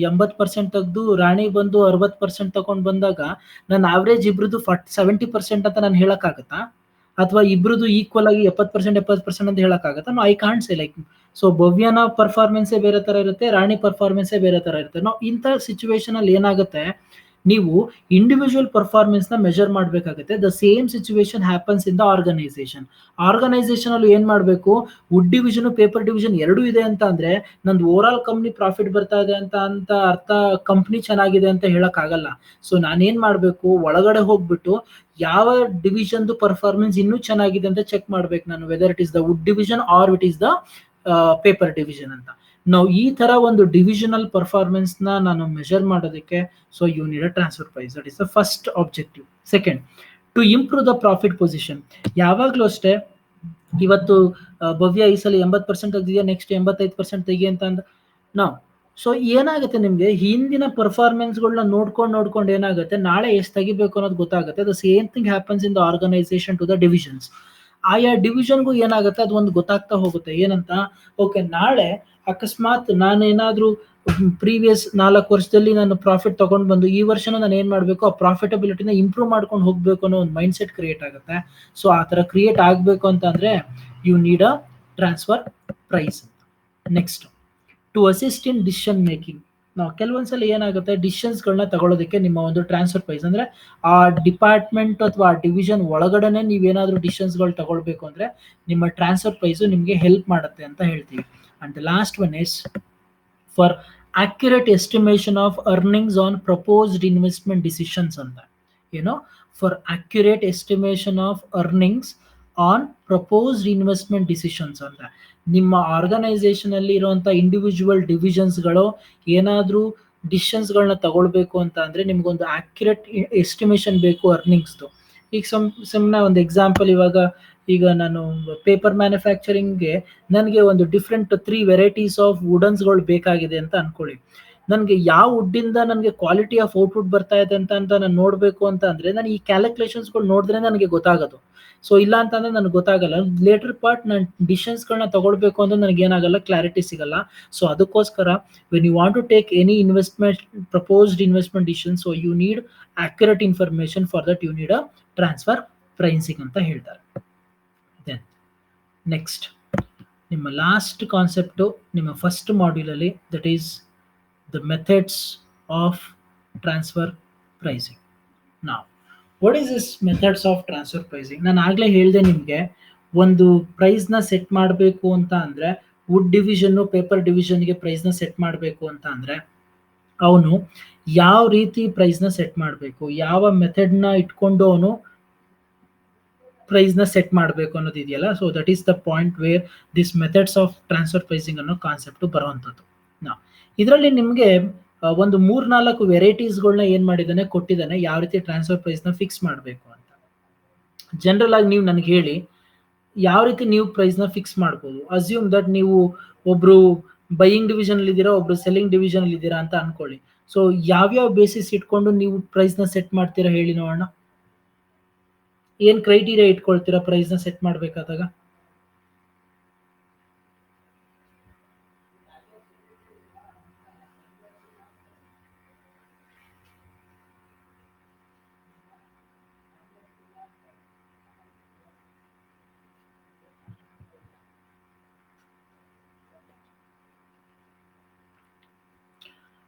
80% ತೆಗೆದು ರಾಣಿ ಬಂದು 60% ತಗೊಂಡ್ ಬಂದಾಗ ನನ್ನ ಆವ್ರೇಜ್ ಇಬ್ರದ್ದು 70% ಅಂತ ನಾನು ಹೇಳಕ್ಕಾಗತ್ತಾ? ಅಥವಾ ಇಬ್ರದ್ದು ಈಕ್ವಲ್ ಆಗಿ 70% ಅಂತ ಹೇಳಕ್ಕಾಗತ್ತಾ? No, I can't say. Like, so ಭವ್ಯನ ಪರ್ಫಾರ್ಮೆನ್ಸೇ ಬೇರೆ ತರ ಇರುತ್ತೆ, ರಾಣಿ ಪರ್ಫಾರ್ಮೆನ್ಸೇ ಬೇರೆ ತರ ಇರುತ್ತೆ. ನಾವು ಇಂಥ ಸಿಚುವೇಶನ್ ಅಲ್ಲಿ ಏನಾಗುತ್ತೆ, ನೀವು ಇಂಡಿವಿಜುವಲ್ ಪರ್ಫಾರ್ಮೆನ್ಸ್ ನ ಮೆಜರ್ ಮಾಡಬೇಕಾಗುತ್ತೆ. The same situation happens in the organisation. Organisation ಅಲ್ಲಿ ಏನ್ ಮಾಡಬೇಕು, ವುಡ್ ಡಿವಿಷನ್, ಪೇಪರ್ ಡಿವಿಷನ್ ಎರಡೂ ಇದೆ ಅಂತ ಅಂದ್ರೆ ನಂದು ಓವರ್ ಆಲ್ ಕಂಪ್ನಿ ಪ್ರಾಫಿಟ್ ಬರ್ತಾ ಇದೆ ಅಂತ ಅರ್ಥ ಕಂಪ್ನಿ ಚೆನ್ನಾಗಿದೆ ಅಂತ ಹೇಳಕ್ ಆಗಲ್ಲ. ಸೊ ನಾನೇನ್ ಮಾಡ್ಬೇಕು, ಒಳಗಡೆ ಹೋಗ್ಬಿಟ್ಟು ಯಾವ ಡಿವಿಷನ್ ಪರ್ಫಾರ್ಮೆನ್ಸ್ ಇನ್ನೂ ಚೆನ್ನಾಗಿದೆ ಅಂತ ಚೆಕ್ ಮಾಡ್ಬೇಕು ನಾನು, whether it is the wood division or it is the paper division ಅಂತ. ನಾವು ಈ ತರ ಒಂದು ಡಿವಿಷನಲ್ ಪರ್ಫಾರ್ಮೆನ್ಸ್ ನ ನಾನು ಮೆಜರ್ ಮಾಡೋದಕ್ಕೆ, so you need a transfer price. That is the first objective. Second, to improve the profit position. ಯಾವಾಗ್ಲೂ ಅಷ್ಟೇ, ಇವತ್ತು ಭವ್ಯ ಈ ಸಲ 80% ತೆಗ್ದಿದೆಯಾ, ನೆಕ್ಸ್ಟ್ 85% ತೆಗಿ ಅಂತ ನಾವು. ಸೊ ಏನಾಗುತ್ತೆ, ನಿಮ್ಗೆ ಹಿಂದಿನ ಪರ್ಫಾರ್ಮೆನ್ಸ್ಗಳನ್ನ ನೋಡ್ಕೊಂಡು ಏನಾಗುತ್ತೆ, ನಾಳೆ ಎಷ್ಟು ತೆಗಿಬೇಕು ಅನ್ನೋದು ಗೊತ್ತಾಗುತ್ತೆ. The same thing happens in the organisation to the divisions. ಆಯಾ ಡಿವಿಷನ್ಗೂ ಏನಾಗುತ್ತೆ, ಅದು ಒಂದು ಗೊತ್ತಾಗ್ತಾ ಹೋಗುತ್ತೆ. ಏನಂತ, ಓಕೆ, ನಾಳೆ ಅಕಸ್ಮಾತ್ ನಾನೇನಾದ್ರೂ ಪ್ರೀವಿಯಸ್ 4 ವರ್ಷದಲ್ಲಿ ನಾನು ಪ್ರಾಫಿಟ್ ತಗೊಂಡ್ ಬಂದು ಈ ವರ್ಷನೂ ನಾನು ಏನ್ ಮಾಡ್ಬೇಕು, ಆ ಪ್ರಾಫಿಟಬಿಲಿಟಿನ ಇಂಪ್ರೂವ್ ಮಾಡ್ಕೊಂಡು ಹೋಗ್ಬೇಕು ಅನ್ನೋ ಒಂದು ಮೈಂಡ್ ಸೆಟ್ ಕ್ರಿಯೇಟ್ ಆಗುತ್ತೆ. ಸೊ ಆ ತರ ಕ್ರಿಯೇಟ್ ಆಗ್ಬೇಕು ಅಂತ ಅಂದ್ರೆ you need a transfer price. Next, to assist in decision making. ನಾವು ಕೆಲವೊಂದ್ಸಲ ಏನಾಗುತ್ತೆ, ಡಿಸಿಷನ್ಸ್ಗಳನ್ನ ತಗೊಳ್ಳೋದಕ್ಕೆ ನಿಮ್ಮ ಒಂದು ಟ್ರಾನ್ಸ್ಫರ್ ಪ್ರೈಸ್ ಅಂದ್ರೆ ಆ ಡಿಪಾರ್ಟ್ಮೆಂಟ್ ಅಥವಾ ಆ ಡಿವಿಷನ್ ಒಳಗಡೆನೆ ನೀವೇನಾದ್ರೂ ಡಿಸಿಷನ್ಸ್ಗಳು ತಗೊಳ್ಬೇಕು ಅಂದ್ರೆ ನಿಮ್ಮ ಟ್ರಾನ್ಸ್ಫರ್ ಪ್ರೈಸ್ ನಿಮ್ಗೆ ಹೆಲ್ಪ್ ಮಾಡುತ್ತೆ ಅಂತ ಹೇಳ್ತೀವಿ. And the last one is for accurate estimation of earnings on proposed investment decisions ಅಂತ. ಏನೋ, for accurate estimation of earnings on proposed investment decisions ಅಂತ. ನಿಮ್ಮ ಆರ್ಗನೈಸೇಷನ್ ಅಲ್ಲಿ ಇರುವಂತ ಇಂಡಿವಿಜುವಲ್ ಡಿವಿಷನ್ಸ್ಗಳು ಏನಾದ್ರೂ ಡಿಸಿಷನ್ಸ್ಗಳನ್ನ ತಗೊಳ್ಬೇಕು ಅಂತ ಅಂದ್ರೆ ನಿಮ್ಗೊಂದು ಅಕ್ಯುರೇಟ್ ಎಸ್ಟಿಮೇಷನ್ ಬೇಕು ಅರ್ನಿಂಗ್ಸ್ದು. ಈಗ ಸುಮ್ಮನೆ ಒಂದು ಎಕ್ಸಾಂಪಲ್, ಈಗ ನಾನು ಪೇಪರ್ ಮ್ಯಾನುಫ್ಯಾಕ್ಚರಿಂಗ್ಗೆ ನನಗೆ ಒಂದು ಡಿಫ್ರೆಂಟ್ 3 ವೆರೈಟೀಸ್ ಆಫ್ ವುಡನ್ಸ್ಗಳು ಬೇಕಾಗಿದೆ ಅಂತ ಅನ್ಕೊಳ್ಳಿ. ನನಗೆ ಯಾವ ವುಡ್ಡಿಂದ ನನಗೆ ಕ್ವಾಲಿಟಿ ಆಫ್ ಔಟ್ಪುಟ್ ಬರ್ತಾ ಇದೆ ಅಂತ ನಾನು ನೋಡಬೇಕು ಅಂತ ಅಂದ್ರೆ ನಾನು ಈ ಕ್ಯಾಲ್ಕುಲೇಷನ್ಸ್ಗಳು ನೋಡಿದ್ರೆ ನನಗೆ ಗೊತ್ತಾಗೋದು. ಸೊ ಇಲ್ಲ ಅಂತಂದ್ರೆ ನನಗೆ ಗೊತ್ತಾಗಲ್ಲ. ಲೇಟರ್ ಪಾರ್ಟ್ ನಾನು ಡಿಸಿಷನ್ಸ್ಗಳನ್ನ ತಗೊಳ್ಬೇಕು ಅಂದ್ರೆ ನನಗೆ ಏನಾಗಲ್ಲ, ಕ್ಲಾರಿಟಿ ಸಿಗಲ್ಲ. ಸೊ ಅದಕ್ಕೋಸ್ಕರ when you want to take any investment, proposed investment decision, so you need accurate information. For that you need a transfer pricing ಅಂತ ಹೇಳ್ತಾರೆ. ನೆಕ್ಸ್ಟ್, ನಿಮ್ಮ ಲಾಸ್ಟ್ ಕಾನ್ಸೆಪ್ಟು ನಿಮ್ಮ ಫಸ್ಟ್ ಮಾಡ್ಯೂಲಲ್ಲಿ, that is the methods of transfer pricing. ನಾವು what is this methods of transfer pricing? ನಾನು ಆಗಲೇ ಹೇಳಿದೆ ನಿಮಗೆ, ಒಂದು ಪ್ರೈಸ್ನ ಸೆಟ್ ಮಾಡಬೇಕು ಅಂತ ಅಂದರೆ, ವುಡ್ ಡಿವಿಷನ್ನು ಪೇಪರ್ ಡಿವಿಷನ್ಗೆ ಪ್ರೈಸ್ನ ಸೆಟ್ ಮಾಡಬೇಕು ಅಂತ ಅಂದರೆ ಅವನು ಯಾವ ರೀತಿ ಪ್ರೈಸ್ನ ಸೆಟ್ ಮಾಡಬೇಕು, ಯಾವ ಮೆಥಡ್ನ ಇಟ್ಕೊಂಡು ಅವನು ಪ್ರೈಸ್ನ ಸೆಟ್ ಮಾಡಬೇಕು ಅನ್ನೋದು ಇದೆಯಲ್ಲ. So that is the point where this methods of transfer pricing ಅನ್ನೋ ಕಾನ್ಸೆಪ್ಟ್ ಬರುವಂಥದ್ದು. ನಾವು ಇದರಲ್ಲಿ ನಿಮಗೆ ಒಂದು 3-4 ವೆರೈಟೀಸ್ಗಳನ್ನ ಏನ್ ಮಾಡಿದ್ದಾನೆ, ಕೊಟ್ಟಿದ್ದಾನೆ, ಯಾವ ರೀತಿ ಟ್ರಾನ್ಸ್ಫರ್ ಪ್ರೈಸ್ನ ಫಿಕ್ಸ್ ಮಾಡಬೇಕು ಅಂತ. ಜನರಲ್ ಆಗಿ ನೀವು ನನಗೆ ಹೇಳಿ, ಯಾವ ರೀತಿ ನೀವು ಪ್ರೈಸ್ನ ಫಿಕ್ಸ್ ಮಾಡ್ಬೋದು? ಅಸ್ಯೂಮ್ ದಟ್ ನೀವು ಒಬ್ರು ಬೈಯಿಂಗ್ ಡಿವಿಷನ್ ಅಲ್ಲಿ ಇದ್ದೀರಾ, ಒಬ್ರು ಸೆಲ್ಲಿಂಗ್ ಡಿವಿಷನ್ ಅಲ್ಲಿ ಇದ್ದೀರಾ ಅಂತ ಅನ್ಕೊಳ್ಳಿ. ಸೊ ಯಾವ್ಯಾವ ಬೇಸಿಸ್ ಇಟ್ಕೊಂಡು ನೀವು ಪ್ರೈಸ್ನ ಸೆಟ್ ಮಾಡ್ತೀರಾ ಹೇಳಿ ನೋಡೋಣ. ಏನ್ ಕ್ರೈಟೀರಿಯಾ ಇಟ್ಕೊಳ್ತೀರಾ ಪ್ರೈಸ್ನ ಸೆಟ್ ಮಾಡ್ಬೇಕಾದಾಗ?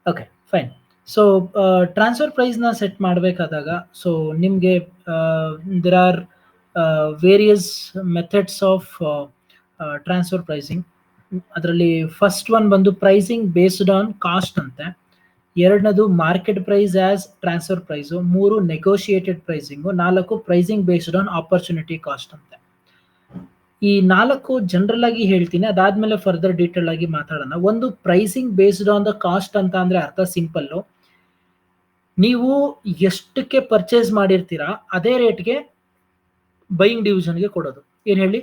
Okay, fine. ಸೊ ಟ್ರಾನ್ಸ್ಫರ್ ಪ್ರೈಸ್ನ ಸೆಟ್ ಮಾಡಬೇಕಾದಾಗ, ಸೊ ನಿಮಗೆ there are various methods of transfer pricing. ಅದರಲ್ಲಿ ಫಸ್ಟ್ ಒನ್ ಬಂದು ಪ್ರೈಸಿಂಗ್ ಬೇಸ್ಡ್ ಆನ್ ಕಾಸ್ಟ್ ಅಂತೆ, ಎರಡನೇದು market price as transfer price, ಮೂರು ನೆಗೋಷಿಯೇಟೆಡ್ ಪ್ರೈಸಿಂಗು, ನಾಲ್ಕು pricing based on opportunity cost ಅಂತೆ. ಈ ನಾಲ್ಕು ಜನರಲ್ ಆಗಿ ಹೇಳ್ತೀನಿ, ಅದಾದ್ಮೇಲೆ ಫರ್ದರ್ ಡೀಟೇಲ್ ಆಗಿ ಮಾತಾಡೋಣ. ಒಂದು pricing based on the cost ಅಂತ ಅಂದ್ರೆ ಅರ್ಥ ಸಿಂಪಲ್, ನೀವು ಎಷ್ಟಕ್ಕೆ ಪರ್ಚೇಸ್ ಮಾಡಿರ್ತೀರಾ ಅದೇ ರೇಟ್ಗೆ ಬೈಯಿಂಗ್ ಡಿವಿಷನ್ಗೆ ಕೊಡೋದು. ಏನ್ ಹೇಳಿ?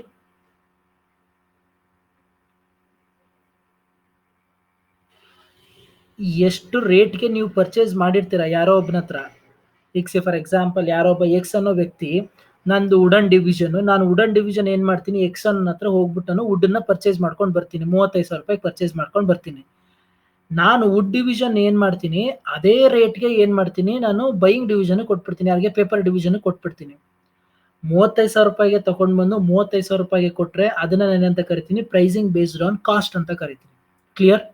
ಎಷ್ಟು ರೇಟ್ಗೆ ನೀವು ಪರ್ಚೇಸ್ ಮಾಡಿರ್ತೀರಾ ಯಾರೋ ಒಬ್ಬನ ಹತ್ರ, ಈಗ ಫಾರ್ ಎಕ್ಸಾಂಪಲ್ ಯಾರೋ ಒಬ್ಬ ಎಕ್ಸ್ ಅನ್ನೋ ವ್ಯಕ್ತಿ, ನಂದು ವುಡನ್ ಡಿವಿಷನ್, ನಾನು ವುಡನ್ ಡಿವಿಷನ್ ಏನ್ ಮಾಡ್ತೀನಿ, ಎಕ್ಸ್ ಅನ್ನ ಹತ್ರ ಹೋಗ್ಬಿಟ್ಟು ವುಡ್ ನ ಪರ್ಚೇಸ್ ಮಾಡ್ಕೊಂಡು ಬರ್ತೀನಿ, 35,000 ರೂಪಾಯಿ ಪರ್ಚೇಸ್ ಮಾಡ್ಕೊಂಡು ಬರ್ತೀನಿ. ನಾನು ವುಡ್ ಡಿವಿಷನ್ ಏನ್ ಮಾಡ್ತೀನಿ ಅದೇ ರೇಟ್ಗೆ ಏನ್ ಮಾಡ್ತೀನಿ, ನಾನು ಬೈಯಿಂಗ್ ಡಿವಿಷನ್ ಕೊಟ್ಬಿಡ್ತೀನಿ, ಯಾರಿಗೆ ಪೇಪರ್ ಡಿವಿಷನ್ ಕೊಟ್ಬಿಡ್ತೀನಿ. 35,000 ರೂಪಾಯಿಗೆ ತಗೊಂಡ್ ಬಂದು 35,000 ರೂಪಾಯಿಗೆ ಕೊಟ್ರೆ ಅದನ್ನ ನಾನು ಏನಂತ ಕರಿತೀನಿ, ಪ್ರೈಸಿಂಗ್ ಬೇಸ್ಡ್ ಆನ್ ಕಾಸ್ಟ್ ಅಂತ ಕರಿತೀನಿ. Clear?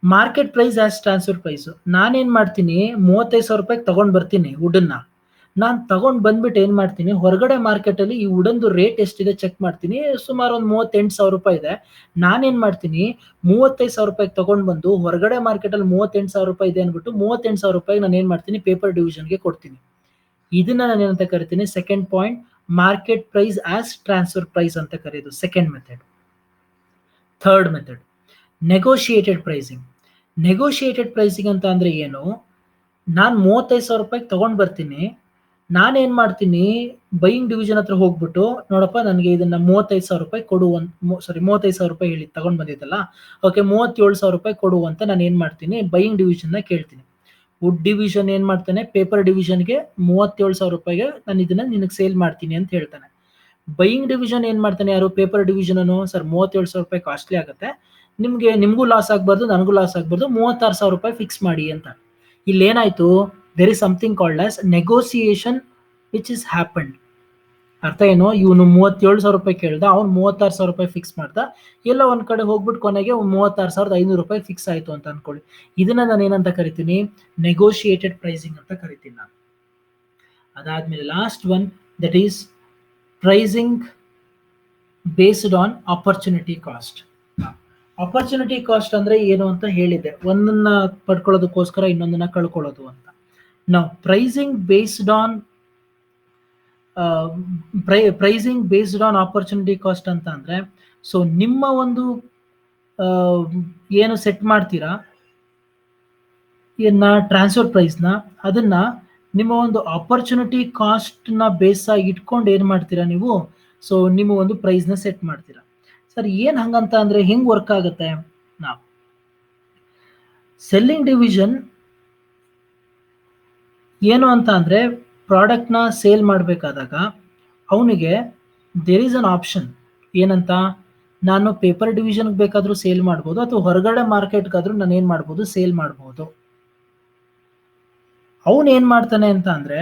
Market price as transfer price, ನಾನೇನ್ ಮಾಡ್ತೀನಿ, 35,000 ರೂಪಾಯಿಗೆ ತಗೊಂಡ್ ಬರ್ತೀನಿ ವುಡನ್ನ. ನಾನು ತಗೊಂಡ್ ಬಂದ್ಬಿಟ್ಟು ಏನ್ ಮಾಡ್ತೀನಿ, ಹೊರಗಡೆ ಮಾರ್ಕೆಟ್ ಅಲ್ಲಿ ಈ ವುಡನ್ದು ರೇಟ್ ಎಷ್ಟಿದೆ ಚೆಕ್ ಮಾಡ್ತೀನಿ, ಸುಮಾರು ಒಂದು 38,000 ರೂಪಾಯಿ ಇದೆ. ನಾನೇನ್ ಮಾಡ್ತೀನಿ, 35,000 ರೂಪಾಯಿಗೆ ತಗೊಂಡ್ ಬಂದು ಹೊರಗಡೆ ಮಾರ್ಕೆಟ್ ಅಲ್ಲಿ 38,000 ರೂಪಾಯಿ ಇದೆ ಅನ್ಬಿಟ್ಟು 38,000 ರೂಪಾಯಿ ನಾನು ಏನ್ ಮಾಡ್ತೀನಿ, ಪೇಪರ್ ಡಿವಿಷನ್ಗೆ ಕೊಡ್ತೀನಿ. ಇದನ್ನ ನಾನು ಏನಂತ ಕರಿತೀನಿ, second point, market price as transfer price ಅಂತ ಕರೆಯೋದು, second method. Third method, negotiated pricing. Negotiated pricing ಅಂತ ಅಂದ್ರೆ ಏನು, ನಾನು 35,000 ರೂಪಾಯಿಗೆ ತಗೊಂಡ್ ಬರ್ತೀನಿ, ನಾನೇನ್ ಮಾಡ್ತೀನಿ, ಬೈಯಿಂಗ್ ಡಿವಿಷನ್ ಹತ್ರ ಹೋಗ್ಬಿಟ್ಟು, ನೋಡಪ್ಪ ನನಗೆ ಇದನ್ನ 35,000 ರೂಪಾಯಿ ಕೊಡು, 35,000 ರೂಪಾಯಿ ಹೇಳಿ ತಗೊಂಡ್ ಬಂದಿದ್ದಲ್ಲ, ಓಕೆ 37,000 ರೂಪಾಯಿ ಕೊಡು ಅಂತ ನಾನು ಏನ್ ಮಾಡ್ತೀನಿ, ಬೈಯಿಂಗ್ ಡಿವಿಷನ್ ನ ಕೇಳ್ತೀನಿ. ವುಡ್ ಡಿವಿಷನ್ ಏನ್ ಮಾಡ್ತಾನೆ, ಪೇಪರ್ ಡಿವಿಷನ್ಗೆ 37,000 ರೂಪಾಯಿಗೆ ನಾನು ಇದನ್ನ ನಿನಗೆ ಸೇಲ್ ಮಾಡ್ತೀನಿ ಅಂತ ಹೇಳ್ತಾನೆ. ಬೈಯಿಂಗ್ ಡಿವಿಷನ್ ಏನ್ ಮಾಡ್ತಾನೆ, ಯಾರು, ಪೇಪರ್ ಡಿವಿಷನ್ ಅನ್ನು, ಸರ್ 37,000 ರೂಪಾಯಿ ಕಾಸ್ಟ್ಲಿ ಆಗುತ್ತೆ, ನಿಮ್ಗೂ ಲಾಸ್ ಆಗ್ಬಾರ್ದು ನನಗೂ ಲಾಸ್ ಆಗ್ಬಾರ್ದು, 36,000 ರೂಪಾಯಿ ಫಿಕ್ಸ್ ಮಾಡಿ ಅಂತ. ಇಲ್ಲಿ ಏನಾಯ್ತು, there is something called as negotiation which is happened. ಅರ್ಥ ಏನು, ಇವನು 37,000 ರೂಪಾಯಿ ಕೇಳ್ದ, ಅವ್ನು 36,000 ರೂಪಾಯಿ ಫಿಕ್ಸ್ ಮಾಡ್ದ, ಎಲ್ಲ ಒಂದ್ ಕಡೆ ಹೋಗ್ಬಿಟ್ಟು ಕೊನೆಗೆ 36,500 ರೂಪಾಯಿ ಫಿಕ್ಸ್ ಆಯ್ತು ಅಂತ ಅನ್ಕೊಳ್ಳಿ. ಇದನ್ನ ನಾನು ಏನಂತ ಕರಿತೀನಿ, ನೆಗೋಷಿಯೇಟೆಡ್ ಪ್ರೈಸಿಂಗ್ ಅಂತ ಕರಿತೀನಿ ನಾನು. ಅದಾದ್ಮೇಲೆ last one, that is pricing based on opportunity cost. Opportunity cost ಅಂದ್ರೆ ಏನು ಅಂತ ಹೇಳಿದೆ, ಒಂದನ್ನ ಪಡ್ಕೊಳ್ಳೋದಕ್ಕೋಸ್ಕರ ಇನ್ನೊಂದನ್ನ ಕಳ್ಕೊಳ್ಳೋದು ಅಂತ. ನಾವು pricing based on pricing based on opportunity cost ಅಂತ ಅಂದ್ರೆ, ಸೊ ನಿಮ್ಮ ಒಂದು ಏನು ಸೆಟ್ ಮಾಡ್ತೀರಾ ಏನ ಟ್ರಾನ್ಸ್ಫರ್ ಪ್ರೈಸ್ನ, ಅದನ್ನ ನಿಮ್ಮ ಒಂದು ಆಪರ್ಚುನಿಟಿ ಕಾಸ್ಟ್ ನ ಬೇಸ್ ಆಗಿ ಇಟ್ಕೊಂಡು ಏನ್ ಮಾಡ್ತೀರಾ ನೀವು, ಸೊ ನಿಮ್ಮ ಒಂದು ಪ್ರೈಸ್ ನ ಸೆಟ್ ಮಾಡ್ತೀರಾ. ಸರ್ ಏನ್ ಹಂಗಂತ ಅಂದ್ರೆ ಹೆಂಗ್ ವರ್ಕ್ ಆಗುತ್ತೆ, ನಾವು ಸೆಲ್ಲಿಂಗ್ ಡಿವಿಷನ್ ಏನು ಅಂತ ಅಂದ್ರೆ, ಪ್ರಾಡಕ್ಟ್ ನ ಸೇಲ್ ಮಾಡಬೇಕಾದಾಗ ಅವನಿಗೆ ದೇರ್ ಈಸ್ ಅನ್ ಆಪ್ಷನ್, ಏನಂತ, ನಾನು ಪೇಪರ್ ಡಿವಿಷನ್ಗೆ ಬೇಕಾದ್ರೂ ಸೇಲ್ ಮಾಡ್ಬೋದು, ಅಥವಾ ಹೊರಗಡೆ ಮಾರ್ಕೆಟ್ಗಾದ್ರೂ ನಾನು ಏನ್ ಮಾಡ್ಬೋದು, ಸೇಲ್ ಮಾಡ್ಬೋದು. ಅವನ್ ಏನ್ ಮಾಡ್ತಾನೆ ಅಂತ ಅಂದ್ರೆ,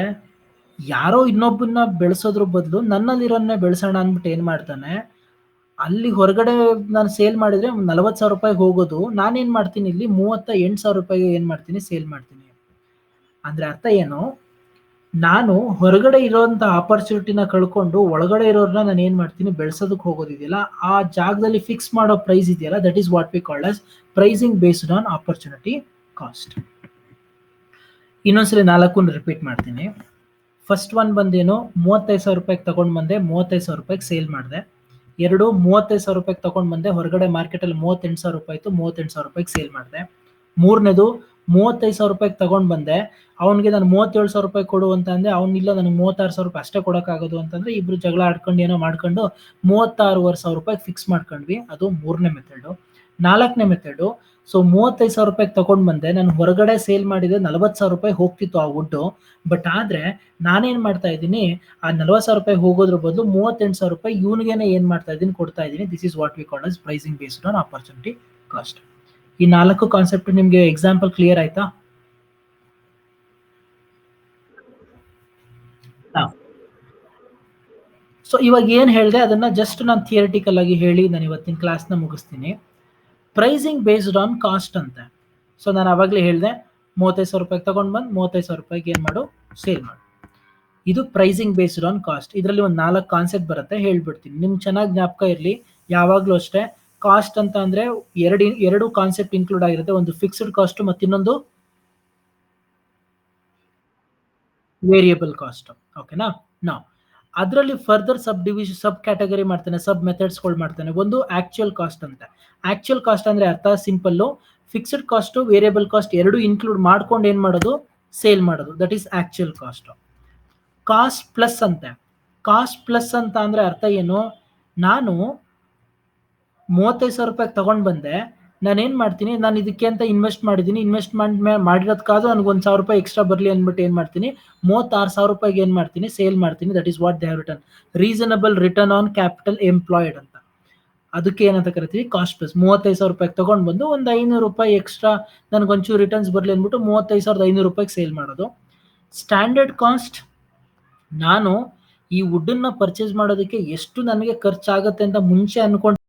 ಯಾರೋ ಇನ್ನೊಬ್ಬನ್ನ ಬೆಳೆಸೋದ್ರ ಬದಲು ನನ್ನಲ್ಲಿರೋನ್ನೇ ಬೆಳೆಸೋಣ ಅಂದ್ಬಿಟ್ಟು ಏನ್ ಮಾಡ್ತಾನೆ, ಅಲ್ಲಿ ಹೊರಗಡೆ ನಾನು ಸೇಲ್ ಮಾಡಿದ್ರೆ 40,000 ರೂಪಾಯಿಗೆ ಹೋಗೋದು, ನಾನೇನ್ ಮಾಡ್ತೀನಿ ಇಲ್ಲಿ 38,000 ರೂಪಾಯಿಗೆ ಏನ್ ಮಾಡ್ತೀನಿ, ಸೇಲ್ ಮಾಡ್ತೀನಿ. ಅಂದ್ರೆ ಅರ್ಥ ಏನು, ನಾನು ಹೊರಗಡೆ ಇರೋಂಥ ಆಪರ್ಚುನಿಟಿನ ಕಳ್ಕೊಂಡು ಒಳಗಡೆ ಇರೋರ್ನ ನಾನು ಏನ್ ಮಾಡ್ತೀನಿ, ಬೆಳೆಸೋದಕ್ಕೆ ಹೋಗೋದಿದೆಯಲ್ಲ, ಆ ಜಾಗದಲ್ಲಿ ಫಿಕ್ಸ್ ಮಾಡೋ ಪ್ರೈಸ್ ಇದೆಯಲ್ಲ, that is what we called as pricing based on opportunity cost. ಇನ್ನೊಂದ್ಸಲಿ 4 ರಿಪೀಟ್ ಮಾಡ್ತೀನಿ. ಫಸ್ಟ್ ಒನ್ ಬಂದೇನು, 35,000 ರೂಪಾಯಿಗೆ ತಗೊಂಡ್ ಬಂದೆ, 35,000 ರೂಪಾಯಿಗೆ ಸೇಲ್ ಮಾಡಿದೆ. ಎರಡು, 35,000 ರೂಪಾಯಿಗೆ ತಗೊಂಡ್ ಬಂದೆ, ಹೊರಗಡೆ ಮಾರ್ಕೆಟ್ ಅಲ್ಲಿ 38,000 ರೂಪಾಯಿ ಇತ್ತು, 38,000 ರೂಪಾಯಿಗೆ ಸೇಲ್ ಮಾಡಿದೆ. ಮೂರನೇದು, ₹35,000 ತಗೊಂಡ್ ಬಂದೆ, ಅವನಿಗೆ ನಾನು ₹37,000 ಕೊಡು ಅಂತ ಅಂದೆ, ಇಲ್ಲ ನನಗೆ ₹36,000 ಅಷ್ಟೇ ಕೊಡಕ್ಕಾಗೋದು ಅಂತಂದ್ರೆ, ಇಬ್ರು ಜಗಳ ಆಡ್ಕೊಂಡು ಏನೋ ಮಾಡ್ಕೊಂಡು ₹36,500 ಫಿಕ್ಸ್ ಮಾಡ್ಕೊಂಡ್ವಿ. ಅದು 3ನೇ ಮೆಥಡ್. 4ನೇ ಮೆಥಡ್, ಸೊ ₹35,000 ತಗೊಂಡ್ ಬಂದೆ, ನಾನು ಹೊರಗಡೆ ಸೇಲ್ ಮಾಡಿದ್ರೆ ₹40,000 ಹೋಗ್ತಿತ್ತು ಆ ವುಡ್. ಬಟ್ ಆದ್ರೆ ನಾನೇನ್ ಮಾಡ್ತಾ ಇದ್ದೀನಿ, ಆ ₹40,000 ಹೋಗೋದ್ರ ಬದಲು ₹38,000 ಇವನಿಗೇನೆ ಏನ್ ಮಾಡ್ತಾ ಇದ್ದೀನಿ, ಕೊಡ್ತಾ ಇದ್ದೀನಿ. This is what we call as pricing based on opportunity cost. ಈ 4 ಕಾನ್ಸೆಪ್ಟ್ ನಿಮ್ಗೆ ಎಕ್ಸಾಂಪಲ್ ಕ್ಲಿಯರ್ ಆಯ್ತಾ? ಸೊ ಇವಾಗ ಏನ್ ಹೇಳಿದೆ ಅದನ್ನ ಜಸ್ಟ್ ನಾನು ಥಿಯರಿಟಿಕಲ್ ಆಗಿ ಹೇಳಿ ನಾನು ಇವತ್ತಿನ ಕ್ಲಾಸ್ನ ಮುಗಿಸ್ತೀನಿ. ಪ್ರೈಸಿಂಗ್ ಬೇಸ್ಡ್ ಆನ್ ಕಾಸ್ಟ್ ಅಂತೆ. ಸೊ ನಾನು ಅವಾಗಲೇ ಹೇಳಿದೆ, ₹35,000 ತಗೊಂಡ್ ಬಂದು ₹35,000 ಏನ್ ಮಾಡು, ಸೇಲ್ ಮಾಡು. ಇದು ಪ್ರೈಸಿಂಗ್ ಬೇಸ್ಡ್ ಆನ್ ಕಾಸ್ಟ್. ಇದರಲ್ಲಿ ಒಂದು 4 ಕಾನ್ಸೆಪ್ಟ್ ಬರುತ್ತೆ, ಹೇಳ್ಬಿಡ್ತೀನಿ. ನಿಮ್ಗೆ ಚೆನ್ನಾಗಿ ಜ್ಞಾಪಕ ಇರಲಿ, ಯಾವಾಗಲೂ ಅಷ್ಟೇ ಕಾಸ್ಟ್ ಅಂತ ಅಂದ್ರೆ ಎರಡು ಕಾನ್ಸೆಪ್ಟ್ ಇನ್ಕ್ಲೂಡ್ ಆಗಿರುತ್ತೆ. ಒಂದು ಫಿಕ್ಸ್ಡ್ ಕಾಸ್ಟ್ ಮತ್ತು ಇನ್ನೊಂದು ವೇರಿಯಬಲ್ ಕಾಸ್ಟ್. ಓಕೆನಾ? ನಾವು ಅದರಲ್ಲಿ ಫರ್ದರ್ ಸಬ್ ಕ್ಯಾಟಗರಿ ಮಾಡ್ತಾನೆ, ಸಬ್ ಮೆಥಡ್ಸ್ಗಳು ಮಾಡ್ತಾನೆ. ಒಂದು ಆಕ್ಚುಯಲ್ ಕಾಸ್ಟ್ ಅಂತ. ಆಕ್ಚುಯಲ್ ಕಾಸ್ಟ್ ಅಂದ್ರೆ ಅರ್ಥ simple, fixed cost variable cost ಎರಡು ಇನ್ಕ್ಲೂಡ್ ಮಾಡ್ಕೊಂಡು ಏನ್ ಮಾಡೋದು, ಸೇಲ್ ಮಾಡೋದು. That is actual cost. Cost plus ಅಂತೆ. ಕಾಸ್ಟ್ ಪ್ಲಸ್ ಅಂತ ಅಂದ್ರೆ ಅರ್ಥ ಏನು, ನಾನು ₹35,000 ತಗೊಂಡ್ ಬಂದೆ, ನಾನೇನ್ ಮಾಡ್ತೀನಿ, ನಾನು ಇದಕ್ಕೆ ಅಂತ ಇನ್ವೆಸ್ಟ್ ಮಾಡಿದ್ದೀನಿ, ಇನ್ವೆಸ್ಟ್ಮೆಂಟ್ ಮಾಡಿರೋದಕ್ಕಾದ್ರೂ ನನಗೆ ₹1,000 ಎಕ್ಸ್ಟ್ರಾ ಬರಲಿ ಅಂದ್ಬಿಟ್ಟು ಏನ್ ಮಾಡ್ತೀನಿ, ₹36,000 ಏನ್ ಮಾಡ್ತೀನಿ, ಸೇಲ್ ಮಾಡ್ತೀನಿ. That is what they have return, reasonable return on capital employed ಅಂತ. ಅದಕ್ಕೆ ಏನಂತ ಕರಿತೀವಿ, ಕಾಸ್ಟ್ ಪ್ಲಸ್. ₹35,000 ತಗೊಂಡ್ ಬಂದು ಒಂದು ₹500 ಎಕ್ಸ್ಟ್ರಾ ನನಗೊಂಚೂರು ರಿಟರ್ನ್ಸ್ ಬರಲಿ ಅಂದ್ಬಿಟ್ಟು ₹35,500 ಸೇಲ್ ಮಾಡೋದು. ಸ್ಟ್ಯಾಂಡರ್ಡ್ ಕಾಸ್ಟ್, ನಾನು ಈ ವುಡ್ಡನ್ನ ಪರ್ಚೇಸ್ ಮಾಡೋದಕ್ಕೆ ಎಷ್ಟು ನನಗೆ ಖರ್ಚಾಗತ್ತೆ ಅಂತ ಮುಂಚೆ ಅನ್ಕೊಂಡು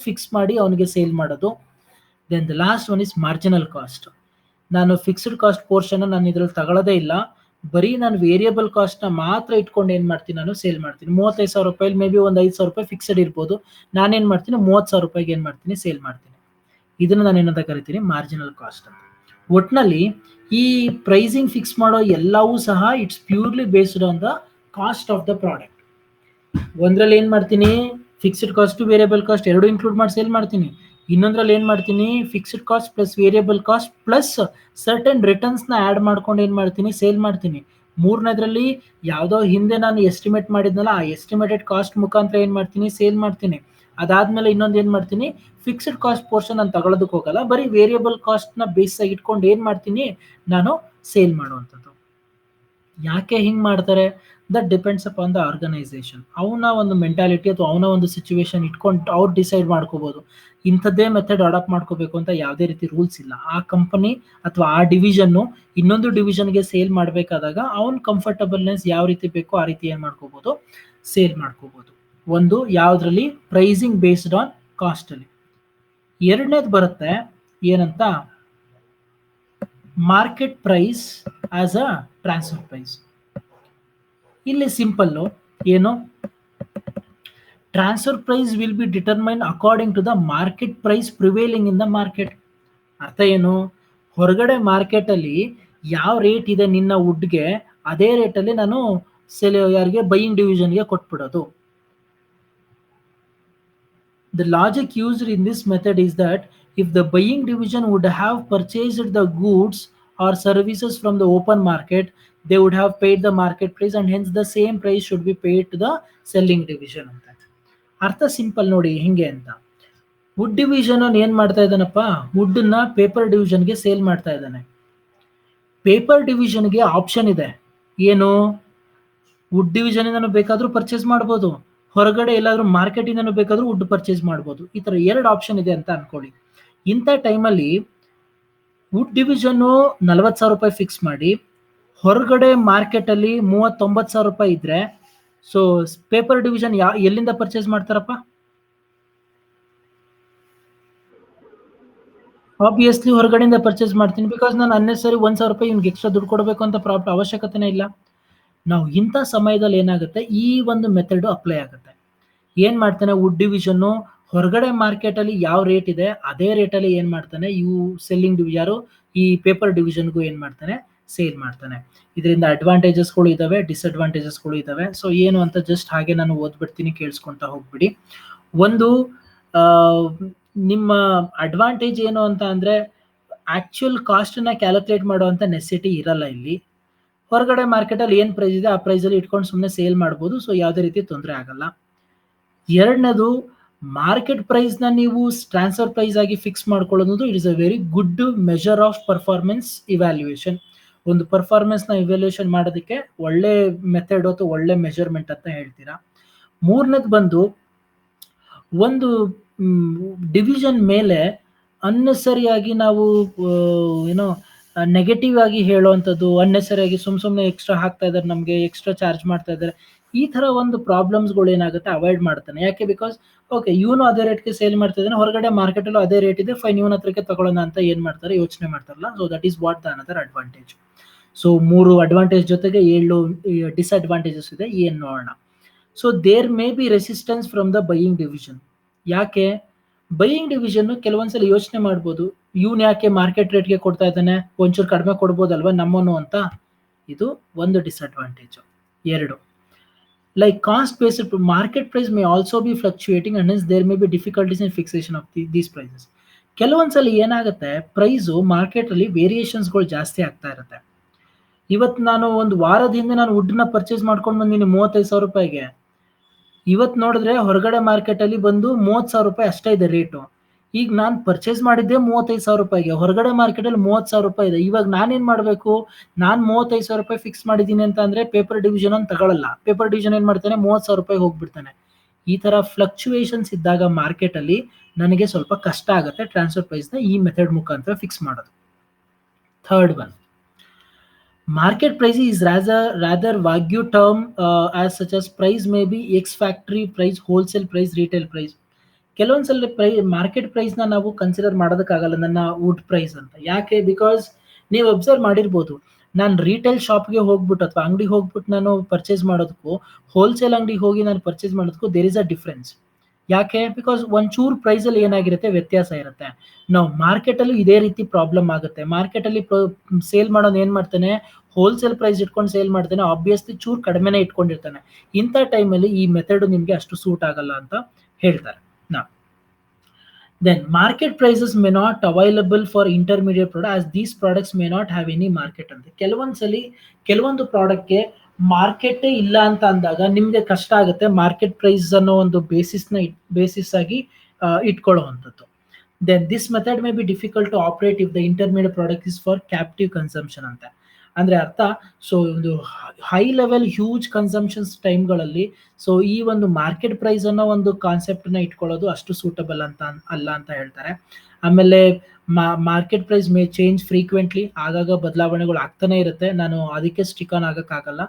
ಫಿಕ್ಸ್ ಮಾಡಿ ಅವನಿಗೆ ಸೇಲ್ ಮಾಡೋದು. Then the last one is marginal cost. ನಾನು ಫಿಕ್ಸ್ಡ್ ಕಾಸ್ಟ್ ಪೋರ್ಷನ್ ನಾನು ಇದ್ರಲ್ಲಿ ತಗೊಳ್ಳೋದೇ ಇಲ್ಲ, ಬರೀ ನಾನು ವೇರಿಯಬಲ್ ಕಾಸ್ಟ್ ನ ಮಾತ್ರ ಇಟ್ಕೊಂಡು ಏನ್ ಮಾಡ್ತೀನಿ, ನಾನು ಸೇಲ್ ಮಾಡ್ತೀನಿ. ₹35,000 ಮೇ ಬಿ ಒಂದು ₹5,000 ಫಿಕ್ಸ್ಡ್ ಇರ್ಬೋದು, ನಾನೇನ್ ಮಾಡ್ತೀನಿ, ₹30,000 ಏನ್ ಮಾಡ್ತೀನಿ, ಸೇಲ್ ಮಾಡ್ತೀನಿ. ಇದನ್ನ ನಾನು ಏನಂತ ಕರಿತೀನಿ, ಮಾರ್ಜಿನಲ್ ಕಾಸ್ಟ್ ಅಂತ. ಒಟ್ನಲ್ಲಿ ಈ ಪ್ರೈಸಿಂಗ್ ಫಿಕ್ಸ್ ಮಾಡೋ ಎಲ್ಲವೂ ಸಹ it's purely based on the cost of the product. ಒಂದ್ರಲ್ಲಿ ಏನ್ ಮಾಡ್ತೀನಿ, ಫಿಕ್ಸ್ಡ್ ಕಾಸ್ಟ್ ವೇರಿಯಬಲ್ ಕಾಸ್ಟ್ ಎರಡು ಇನ್ಕ್ಲೂಡ್ ಮಾಡಿ ಸೇಲ್ ಮಾಡ್ತೀನಿ. ಇನ್ನೊಂದ್ರಲ್ಲಿ ಏನ್ ಮಾಡ್ತೀನಿ, fixed cost plus variable cost plus certain returns ನ ಆಡ್ ಮಾಡ್ಕೊಂಡು ಏನ್ ಮಾಡ್ತೀನಿ, ಸೇಲ್ ಮಾಡ್ತೀನಿ. ಮೂರನೇದ್ರಲ್ಲಿ ಯಾವ್ದೋ ಹಿಂದೆ ನಾನು ಎಸ್ಟಿಮೇಟ್ ಮಾಡಿದ್ನಲ್ಲ, ಆ ಎಸ್ಟಿಮೇಟೆಡ್ ಕಾಸ್ಟ್ ಮುಖಾಂತರ ಏನ್ ಮಾಡ್ತೀನಿ, ಸೇಲ್ ಮಾಡ್ತೀನಿ. ಅದಾದ್ಮೇಲೆ ಇನ್ನೊಂದು ಏನ್ ಮಾಡ್ತೀನಿ, ಫಿಕ್ಸ್ಡ್ ಕಾಸ್ಟ್ ಪೋರ್ಷನ್ ನಾನು ತಗೊಳ್ಳೋದಕ್ಕೆ ಹೋಗಲ್ಲ, ಬರೀ ವೇರಿಯಬಲ್ ಕಾಸ್ಟ್ ನ ಬೇಸ್ ಆಗಿ ಇಟ್ಕೊಂಡು ಏನ್ ಮಾಡ್ತೀನಿ, ನಾನು ಸೇಲ್ ಮಾಡುವಂಥದ್ದು. ಯಾಕೆ ಹಿಂಗ್ ಮಾಡ್ತಾರೆ, that depends upon the organisation. ಅವನ ಒಂದು ಮೆಂಟಾಲಿಟಿ ಅಥವಾ ಅವನ ಒಂದು ಸಿಚುವೇಶನ್ ಇಟ್ಕೊಂಡು ಅವ್ರು ಡಿಸೈಡ್ ಮಾಡ್ಕೋಬಹುದು. ಇಂಥದ್ದೇ ಮೆಥಡ್ ಅಡಾಪ್ಟ್ ಮಾಡ್ಕೋಬೇಕು ಅಂತ ಯಾವುದೇ ರೀತಿ ರೂಲ್ಸ್ ಇಲ್ಲ. ಆ ಕಂಪನಿ ಅಥವಾ ಆ ಡಿವಿಷನ್ ಇನ್ನೊಂದು ಡಿವಿಷನ್ಗೆ ಸೇಲ್ ಮಾಡಬೇಕಾದಾಗ ಅವನ್ ಕಂಫರ್ಟಬಲ್ನೆಸ್ ಯಾವ ರೀತಿ ಬೇಕೋ ಆ ರೀತಿ ಏನ್ ಮಾಡ್ಕೋಬಹುದು, ಸೇಲ್ ಮಾಡ್ಕೋಬಹುದು. ಒಂದು ಯಾವ್ದ್ರಲ್ಲಿ, ಪ್ರೈಸಿಂಗ್ ಬೇಸ್ಡ್ ಆನ್ ಕಾಸ್ಟ್ ಅಲ್ಲಿ. ಎರಡನೇದು ಬರುತ್ತೆ ಏನಂತ, market price as a transfer price. ಇಲ್ಲಿ ಸಿಂಪಲ್ ಏನು, transfer price will be determine according to the market price prevailing in the market. ಅರ್ಥ ಏನು, ಹೊರಗಡೆ ಮಾರ್ಕೆಟ್ ಅಲ್ಲಿ ಯಾವ ರೇಟ್ ಇದೆ ನಿನ್ನ ವುಡ್ಗೆ, ಅದೇ ರೇಟ್ ಅಲ್ಲಿ ನಾನು ಯಾರಿಗೆ, buying ಡಿವಿಷನ್ಗೆ ಕೊಟ್ಬಿಡೋದು. The logic used in this method is that if the buying division would have purchased the goods or services from the open market, they would have paid the market price and hence the same price should be paid to the selling division ಅಂತ. ಅರ್ಥ simple ನೋಡಿ ಹಿಂಗೆ ಅಂತ. Wood division ಏನ್ ಮಾಡ್ತಾ ಇದ್ದಾನಪ್ಪ, wood ನ paper ಡಿವಿಷನ್ಗೆ sale ಮಾಡ್ತಾ ಇದ್ದಾನೆ. ಪೇಪರ್ ಡಿವಿಷನ್ಗೆ ಆಪ್ಷನ್ ಇದೆ, ಏನು, ವುಡ್ ಡಿವಿಷನ್ ಇಂದ ಬೇಕಾದ್ರೂ ಪರ್ಚೇಸ್ ಮಾಡ್ಬೋದು, ಹೊರಗಡೆ ಎಲ್ಲಾದ್ರೂ ಮಾರ್ಕೆಟ್ ಇಂದನೂ ಬೇಕಾದ್ರೂ ವುಡ್ ಪರ್ಚೇಸ್ ಮಾಡ್ಬೋದು. ಈ ತರ ಎರಡು ಆಪ್ಷನ್ ಇದೆ ಅಂತ ಅನ್ಕೊಳ್ಳಿ. ಇಂಥ ಟೈಮಲ್ಲಿ ವುಡ್ ಡಿವಿಷನ್ ₹40,000 ಫಿಕ್ಸ್ ಮಾಡಿ, ಹೊರಗಡೆ ಮಾರ್ಕೆಟ್ ಅಲ್ಲಿ ₹39,000 ಇದ್ರೆ, ಸೊ ಪೇಪರ್ ಡಿವಿಷನ್ ಎಲ್ಲಿಂದ ಪರ್ಚೇಸ್ ಮಾಡ್ತಾರಪ್ಪ, ಆಬ್ವಿಯಸ್ಲಿ ಹೊರಗಡೆಯಿಂದ ಪರ್ಚೇಸ್ ಮಾಡ್ತೀನಿ. ಬಿಕಾಸ್ ನಾನು ಅನ್ನೆಸರಿ ₹1,000 ಇವ್ನಿಗೆ ಎಕ್ಸ್ಟ್ರಾ ದುಡ್ಡು ಕೊಡಬೇಕು ಅಂತ ಅವಶ್ಯಕತೆನೇ ಇಲ್ಲ. ನಾವು ಇಂಥ ಸಮಯದಲ್ಲಿ ಏನಾಗುತ್ತೆ, ಈ ಒಂದು ಮೆಥಡ್ ಅಪ್ಲೈ ಆಗುತ್ತೆ. ಏನ್ ಮಾಡ್ತಾನೆ, ವುಡ್ ಡಿವಿಷನ್ ಹೊರಗಡೆ ಮಾರ್ಕೆಟ್ ಅಲ್ಲಿ ಯಾವ ರೇಟ್ ಇದೆ ಅದೇ ರೇಟ್ ಅಲ್ಲಿ ಏನ್ ಮಾಡ್ತಾನೆ, ಸೆಲ್ಲಿಂಗ್ ಯಾರು, ಈ ಪೇಪರ್ ಡಿವಿಷನ್ಗೂ ಏನ್ ಮಾಡ್ತಾನೆ, ಸೇಲ್ ಮಾಡ್ತಾನೆ. ಇದರಿಂದ ಅಡ್ವಾಂಟೇಜಸ್ಗಳು ಇದಾವೆ, ಡಿಸ್ಅಡ್ವಾಂಟೇಜಸ್ಗಳು ಇದಾವೆ. ಸೊ ಏನು ಅಂತ ಜಸ್ಟ್ ಹಾಗೆ ನಾನು ಓದ್ಬಿಡ್ತೀನಿ, ಕೇಳಿಸ್ಕೊಂತ ಹೋಗ್ಬಿಡಿ. ಒಂದು ನಿಮ್ಮ ಅಡ್ವಾಂಟೇಜ್ ಏನು ಅಂತ ಅಂದ್ರೆ, ಆಕ್ಚುಯಲ್ ಕಾಸ್ಟನ್ನ ಕ್ಯಾಲ್ಕುಲೇಟ್ ಮಾಡುವಂಥ ನೆಸೆಸಿಟಿ ಇರಲ್ಲ ಇಲ್ಲಿ. ಹೊರಗಡೆ ಮಾರ್ಕೆಟಲ್ಲಿ ಏನು ಪ್ರೈಸ್ ಇದೆ ಆ ಪ್ರೈಸಲ್ಲಿ ಇಟ್ಕೊಂಡು ಸುಮ್ಮನೆ ಸೇಲ್ ಮಾಡ್ಬೋದು. ಸೊ ಯಾವುದೇ ರೀತಿ ತೊಂದರೆ ಆಗಲ್ಲ. ಎರಡನೇದು, ಮಾರ್ಕೆಟ್ ಪ್ರೈಸ್ನ ನೀವು ಟ್ರಾನ್ಸ್ಫರ್ ಪ್ರೈಸ್ ಆಗಿ ಫಿಕ್ಸ್ ಮಾಡ್ಕೊಳ್ಳೋದು it is a very good measure of performance evaluation. ಒಂದು ಪರ್ಫಾರ್ಮೆನ್ಸ್ನ ಇವ್ಯಾಲ್ಯೂಯೇಷನ್ ಮಾಡೋದಕ್ಕೆ ಒಳ್ಳೆ ಮೆಥಡ್ ಅಥವಾ ಒಳ್ಳೆ ಮೆಜರ್ಮೆಂಟ್ ಅಂತ ಹೇಳ್ತೀರಾ. ಮೂರನೇದು ಬಂದು, ಒಂದು ಡಿವಿಷನ್ ಮೇಲೆ ಅನ್ನೆಸರಿಯಾಗಿ ನಾವು ಏನೋ ನೆಗೆಟಿವ್ ಆಗಿ ಹೇಳುವಂಥದ್ದು, ಅನ್ನೆಸರಿಯಾಗಿ ಸುಮ್ಮನೆ ಎಕ್ಸ್ಟ್ರಾ ಹಾಕ್ತಾ ಇದ್ದಾರೆ, ನಮಗೆ ಎಕ್ಸ್ಟ್ರಾ ಚಾರ್ಜ್ ಮಾಡ್ತಾ ಇದ್ದಾರೆ, ಈ ಥರ ಒಂದು ಪ್ರಾಬ್ಲಮ್ಸ್ಗಳು ಏನಾಗುತ್ತೆ ಅವಾಯ್ಡ್ ಮಾಡ್ತಾನೆ. ಯಾಕೆ? ಬಿಕಾಸ್ ಓಕೆ, ಇವನು ಅದೇ ರೇಟ್ಗೆ ಸೇಲ್ ಮಾಡ್ತಾ ಇದ್ದಾನೆ, ಹೊರಗಡೆ ಮಾರ್ಕೆಟಲ್ಲೂ ಅದೇ ರೇಟ್ ಇದೆ, ಫೈನ್ ಇವನ ಹತ್ರಕ್ಕೆ ತಗೊಳ್ಳೋಣ ಅಂತ ಏನು ಮಾಡ್ತಾರೆ, ಯೋಚನೆ ಮಾಡ್ತಾರಲ್ಲ. So that is what the another advantage. So 3 advantage ಜೊತೆಗೆ 7 ಡಿಸ್ಅಡ್ವಾಂಟೇಜಸ್ ಇದೆ, ಏನು ನೋಡೋಣ. So there may be resistance from the buying division. ಯಾಕೆ? ಬೈಯಿಂಗ್ ಡಿವಿಷನ್ ಕೆಲವೊಂದ್ಸಲ ಯೋಚನೆ ಮಾಡ್ಬೋದು, ಇವನ್ ಯಾಕೆ ಮಾರ್ಕೆಟ್ ರೇಟ್ಗೆ ಕೊಡ್ತಾ ಇದ್ದಾನೆ, ಒಂಚೂರು ಕಡಿಮೆ ಕೊಡ್ಬೋದಲ್ವಾ ನಮ್ಮನು ಅಂತ. ಇದು ಒಂದು disadvantage. 2, like cost based market price may also be fluctuating and hence there may be difficulties in fixation of these prices. ಕೆಲವೊಂದ್ಸಲ ಏನಾಗುತ್ತೆ, ಪ್ರೈಸು ಮಾರ್ಕೆಟಲ್ಲಿ ವೇರಿಯೇಷನ್ಸ್ಗಳು ಜಾಸ್ತಿ ಆಗ್ತಾ ಇರುತ್ತೆ. ಇವತ್ತು ನಾನು ಒಂದು ವಾರದ ಹಿಂದೆ ನಾನು ವುಡ್ನ ಪರ್ಚೇಸ್ ಮಾಡ್ಕೊಂಡು ಬಂದೀನಿ 35,000 ರೂಪಾಯಿಗೆ. ಇವತ್ತು ನೋಡಿದ್ರೆ ಹೊರಗಡೆ ಮಾರ್ಕೆಟಲ್ಲಿ ಬಂದು 30,000 ರೂಪಾಯಿ ಅಷ್ಟೇ ಇದೆ ರೇಟು. ಈಗ ನಾನು ಪರ್ಚೇಸ್ ಮಾಡಿದ್ದೆ 35,000 ರೂಪಾಯಿಗೆ, ಹೊರಗಡೆ ಮಾರ್ಕೆಟಲ್ಲಿ 30,000 ರೂಪಾಯಿ ಇದೆ. ಇವಾಗ ನಾನೇನು ಮಾಡಬೇಕು? ನಾನು 35,000 ರೂಪಾಯಿ ಫಿಕ್ಸ್ ಮಾಡಿದ್ದೀನಿ ಅಂತ ಅಂದರೆ ಪೇಪರ್ ಡಿವಿಷನ್ ಅಂತ ತಗೊಳ್ಳಲ್ಲ. ಪೇಪರ್ ಡಿವಿಷನ್ ಏನು ಮಾಡ್ತಾನೆ, 30,000 ರೂಪಾಯಿಗೆ ಹೋಗ್ಬಿಡ್ತಾನೆ. ಈ ಥರ ಫ್ಲಕ್ಚುಯೇಷನ್ಸ್ ಇದ್ದಾಗ ಮಾರ್ಕೆಟಲ್ಲಿ ನನಗೆ ಸ್ವಲ್ಪ ಕಷ್ಟ ಆಗುತ್ತೆ ಟ್ರಾನ್ಸ್ಫರ್ ಪ್ರೈಸ್ನ ಈ ಮೆಥಡ್ ಮುಖಾಂತರ ಫಿಕ್ಸ್ ಮಾಡೋದು. Third one, market price is rather vague term as such as price may be ex factory price, wholesale price, retail price. ಕೆಲವೊಂದ್ಸಲ ಮಾರ್ಕೆಟ್ ಪ್ರೈಸ್ನ ನಾವು ಕನ್ಸಿಡರ್ ಮಾಡೋದಕ್ಕಾಗಲ್ಲ ನನ್ನ ವುಡ್ ಪ್ರೈಸ್ ಅಂತ. ಯಾಕೆ? ಬಿಕಾಸ್ ನೀವು ಅಬ್ಸರ್ವ್ ಮಾಡಿರ್ಬೋದು, ನಾನು ರಿಟೇಲ್ ಶಾಪ್ಗೆ ಹೋಗ್ಬಿಟ್ಟು ಅಥವಾ ಅಂಗಡಿಗೆ ಹೋಗ್ಬಿಟ್ಟು ನಾನು ಪರ್ಚೇಸ್ ಮಾಡೋದಕ್ಕೂ ಹೋಲ್ಸೇಲ್ ಅಂಗಡಿಗೆ ಹೋಗಿ ನಾನು ಪರ್ಚೇಸ್ ಮಾಡೋದಕ್ಕೂ ದೇರ್ ಇಸ್ ಅ ಡಿಫ್ರೆನ್ಸ್. ಯಾಕೆ? ಬಿಕಾಸ್ ಒಂಚೂರು ಪ್ರೈಸಲ್ಲಿ ಏನಾಗಿರುತ್ತೆ, ವ್ಯತ್ಯಾಸ ಇರುತ್ತೆ. ನಾವು ಮಾರ್ಕೆಟಲ್ಲೂ ಇದೇ ರೀತಿ ಪ್ರಾಬ್ಲಮ್ ಆಗುತ್ತೆ. ಮಾರ್ಕೆಟಲ್ಲಿ ಸೇಲ್ ಮಾಡೋದು ಏನು ಮಾಡ್ತಾನೆ, ಹೋಲ್ಸೇಲ್ ಪ್ರೈಸ್ ಇಟ್ಕೊಂಡು ಸೇಲ್ ಮಾಡ್ತಾನೆ, ಆಬ್ವಿಯಸ್ಲಿ ಚೂರು ಕಡಿಮೆನೇ ಇಟ್ಕೊಂಡಿರ್ತಾನೆ. ಇಂಥ ಟೈಮಲ್ಲಿ ಈ ಮೆಥಡ್ ನಿಮಗೆ ಅಷ್ಟು ಸೂಟ್ ಆಗಲ್ಲ ಅಂತ ಹೇಳ್ತಾರೆ. ನಾ then market prices may not available for intermediate product as these products may not have any market ಅಂತ. ಕೆಲವೊಂದ್ಸಲಿ ಕೆಲವೊಂದು ಪ್ರಾಡಕ್ಟ್ಗೆ ಮಾರ್ಕೆಟೇ ಇಲ್ಲ ಅಂತ ಅಂದಾಗ ನಿಮಗೆ ಕಷ್ಟ ಆಗುತ್ತೆ ಮಾರ್ಕೆಟ್ ಪ್ರೈಸ್ ಅನ್ನೋ ಒಂದು ಬೇಸಿಸ್ ಆಗಿ ಇಟ್ಕೊಳ್ಳುವಂಥದ್ದು. Then this method may be difficult to operate if the intermediate product is for captive consumption ಅಂತ. ಅಂದರೆ ಅರ್ಥ, ಸೊ ಒಂದು ಹೈ ಲೆವೆಲ್ ಹ್ಯೂಜ್ ಕನ್ಸಂಪ್ಷನ್ಸ್ ಟೈಮ್ಗಳಲ್ಲಿ ಸೊ ಈ ಒಂದು ಮಾರ್ಕೆಟ್ ಪ್ರೈಸ್ ಅನ್ನೋ ಒಂದು ಕಾನ್ಸೆಪ್ಟನ್ನ ಇಟ್ಕೊಳ್ಳೋದು ಅಷ್ಟು ಸೂಟಬಲ್ ಅಂತ ಅಲ್ಲ ಅಂತ ಹೇಳ್ತಾರೆ. ಆಮೇಲೆ market price may change frequently, ಆಗಾಗ ಬದಲಾವಣೆಗಳು ಆಗ್ತಾನೆ ಇರುತ್ತೆ. ನಾನು ಅದಕ್ಕೆ ಸ್ಟಿಕ್ ಆನ್ ಆಗೋಕ್ಕಾಗಲ್ಲ.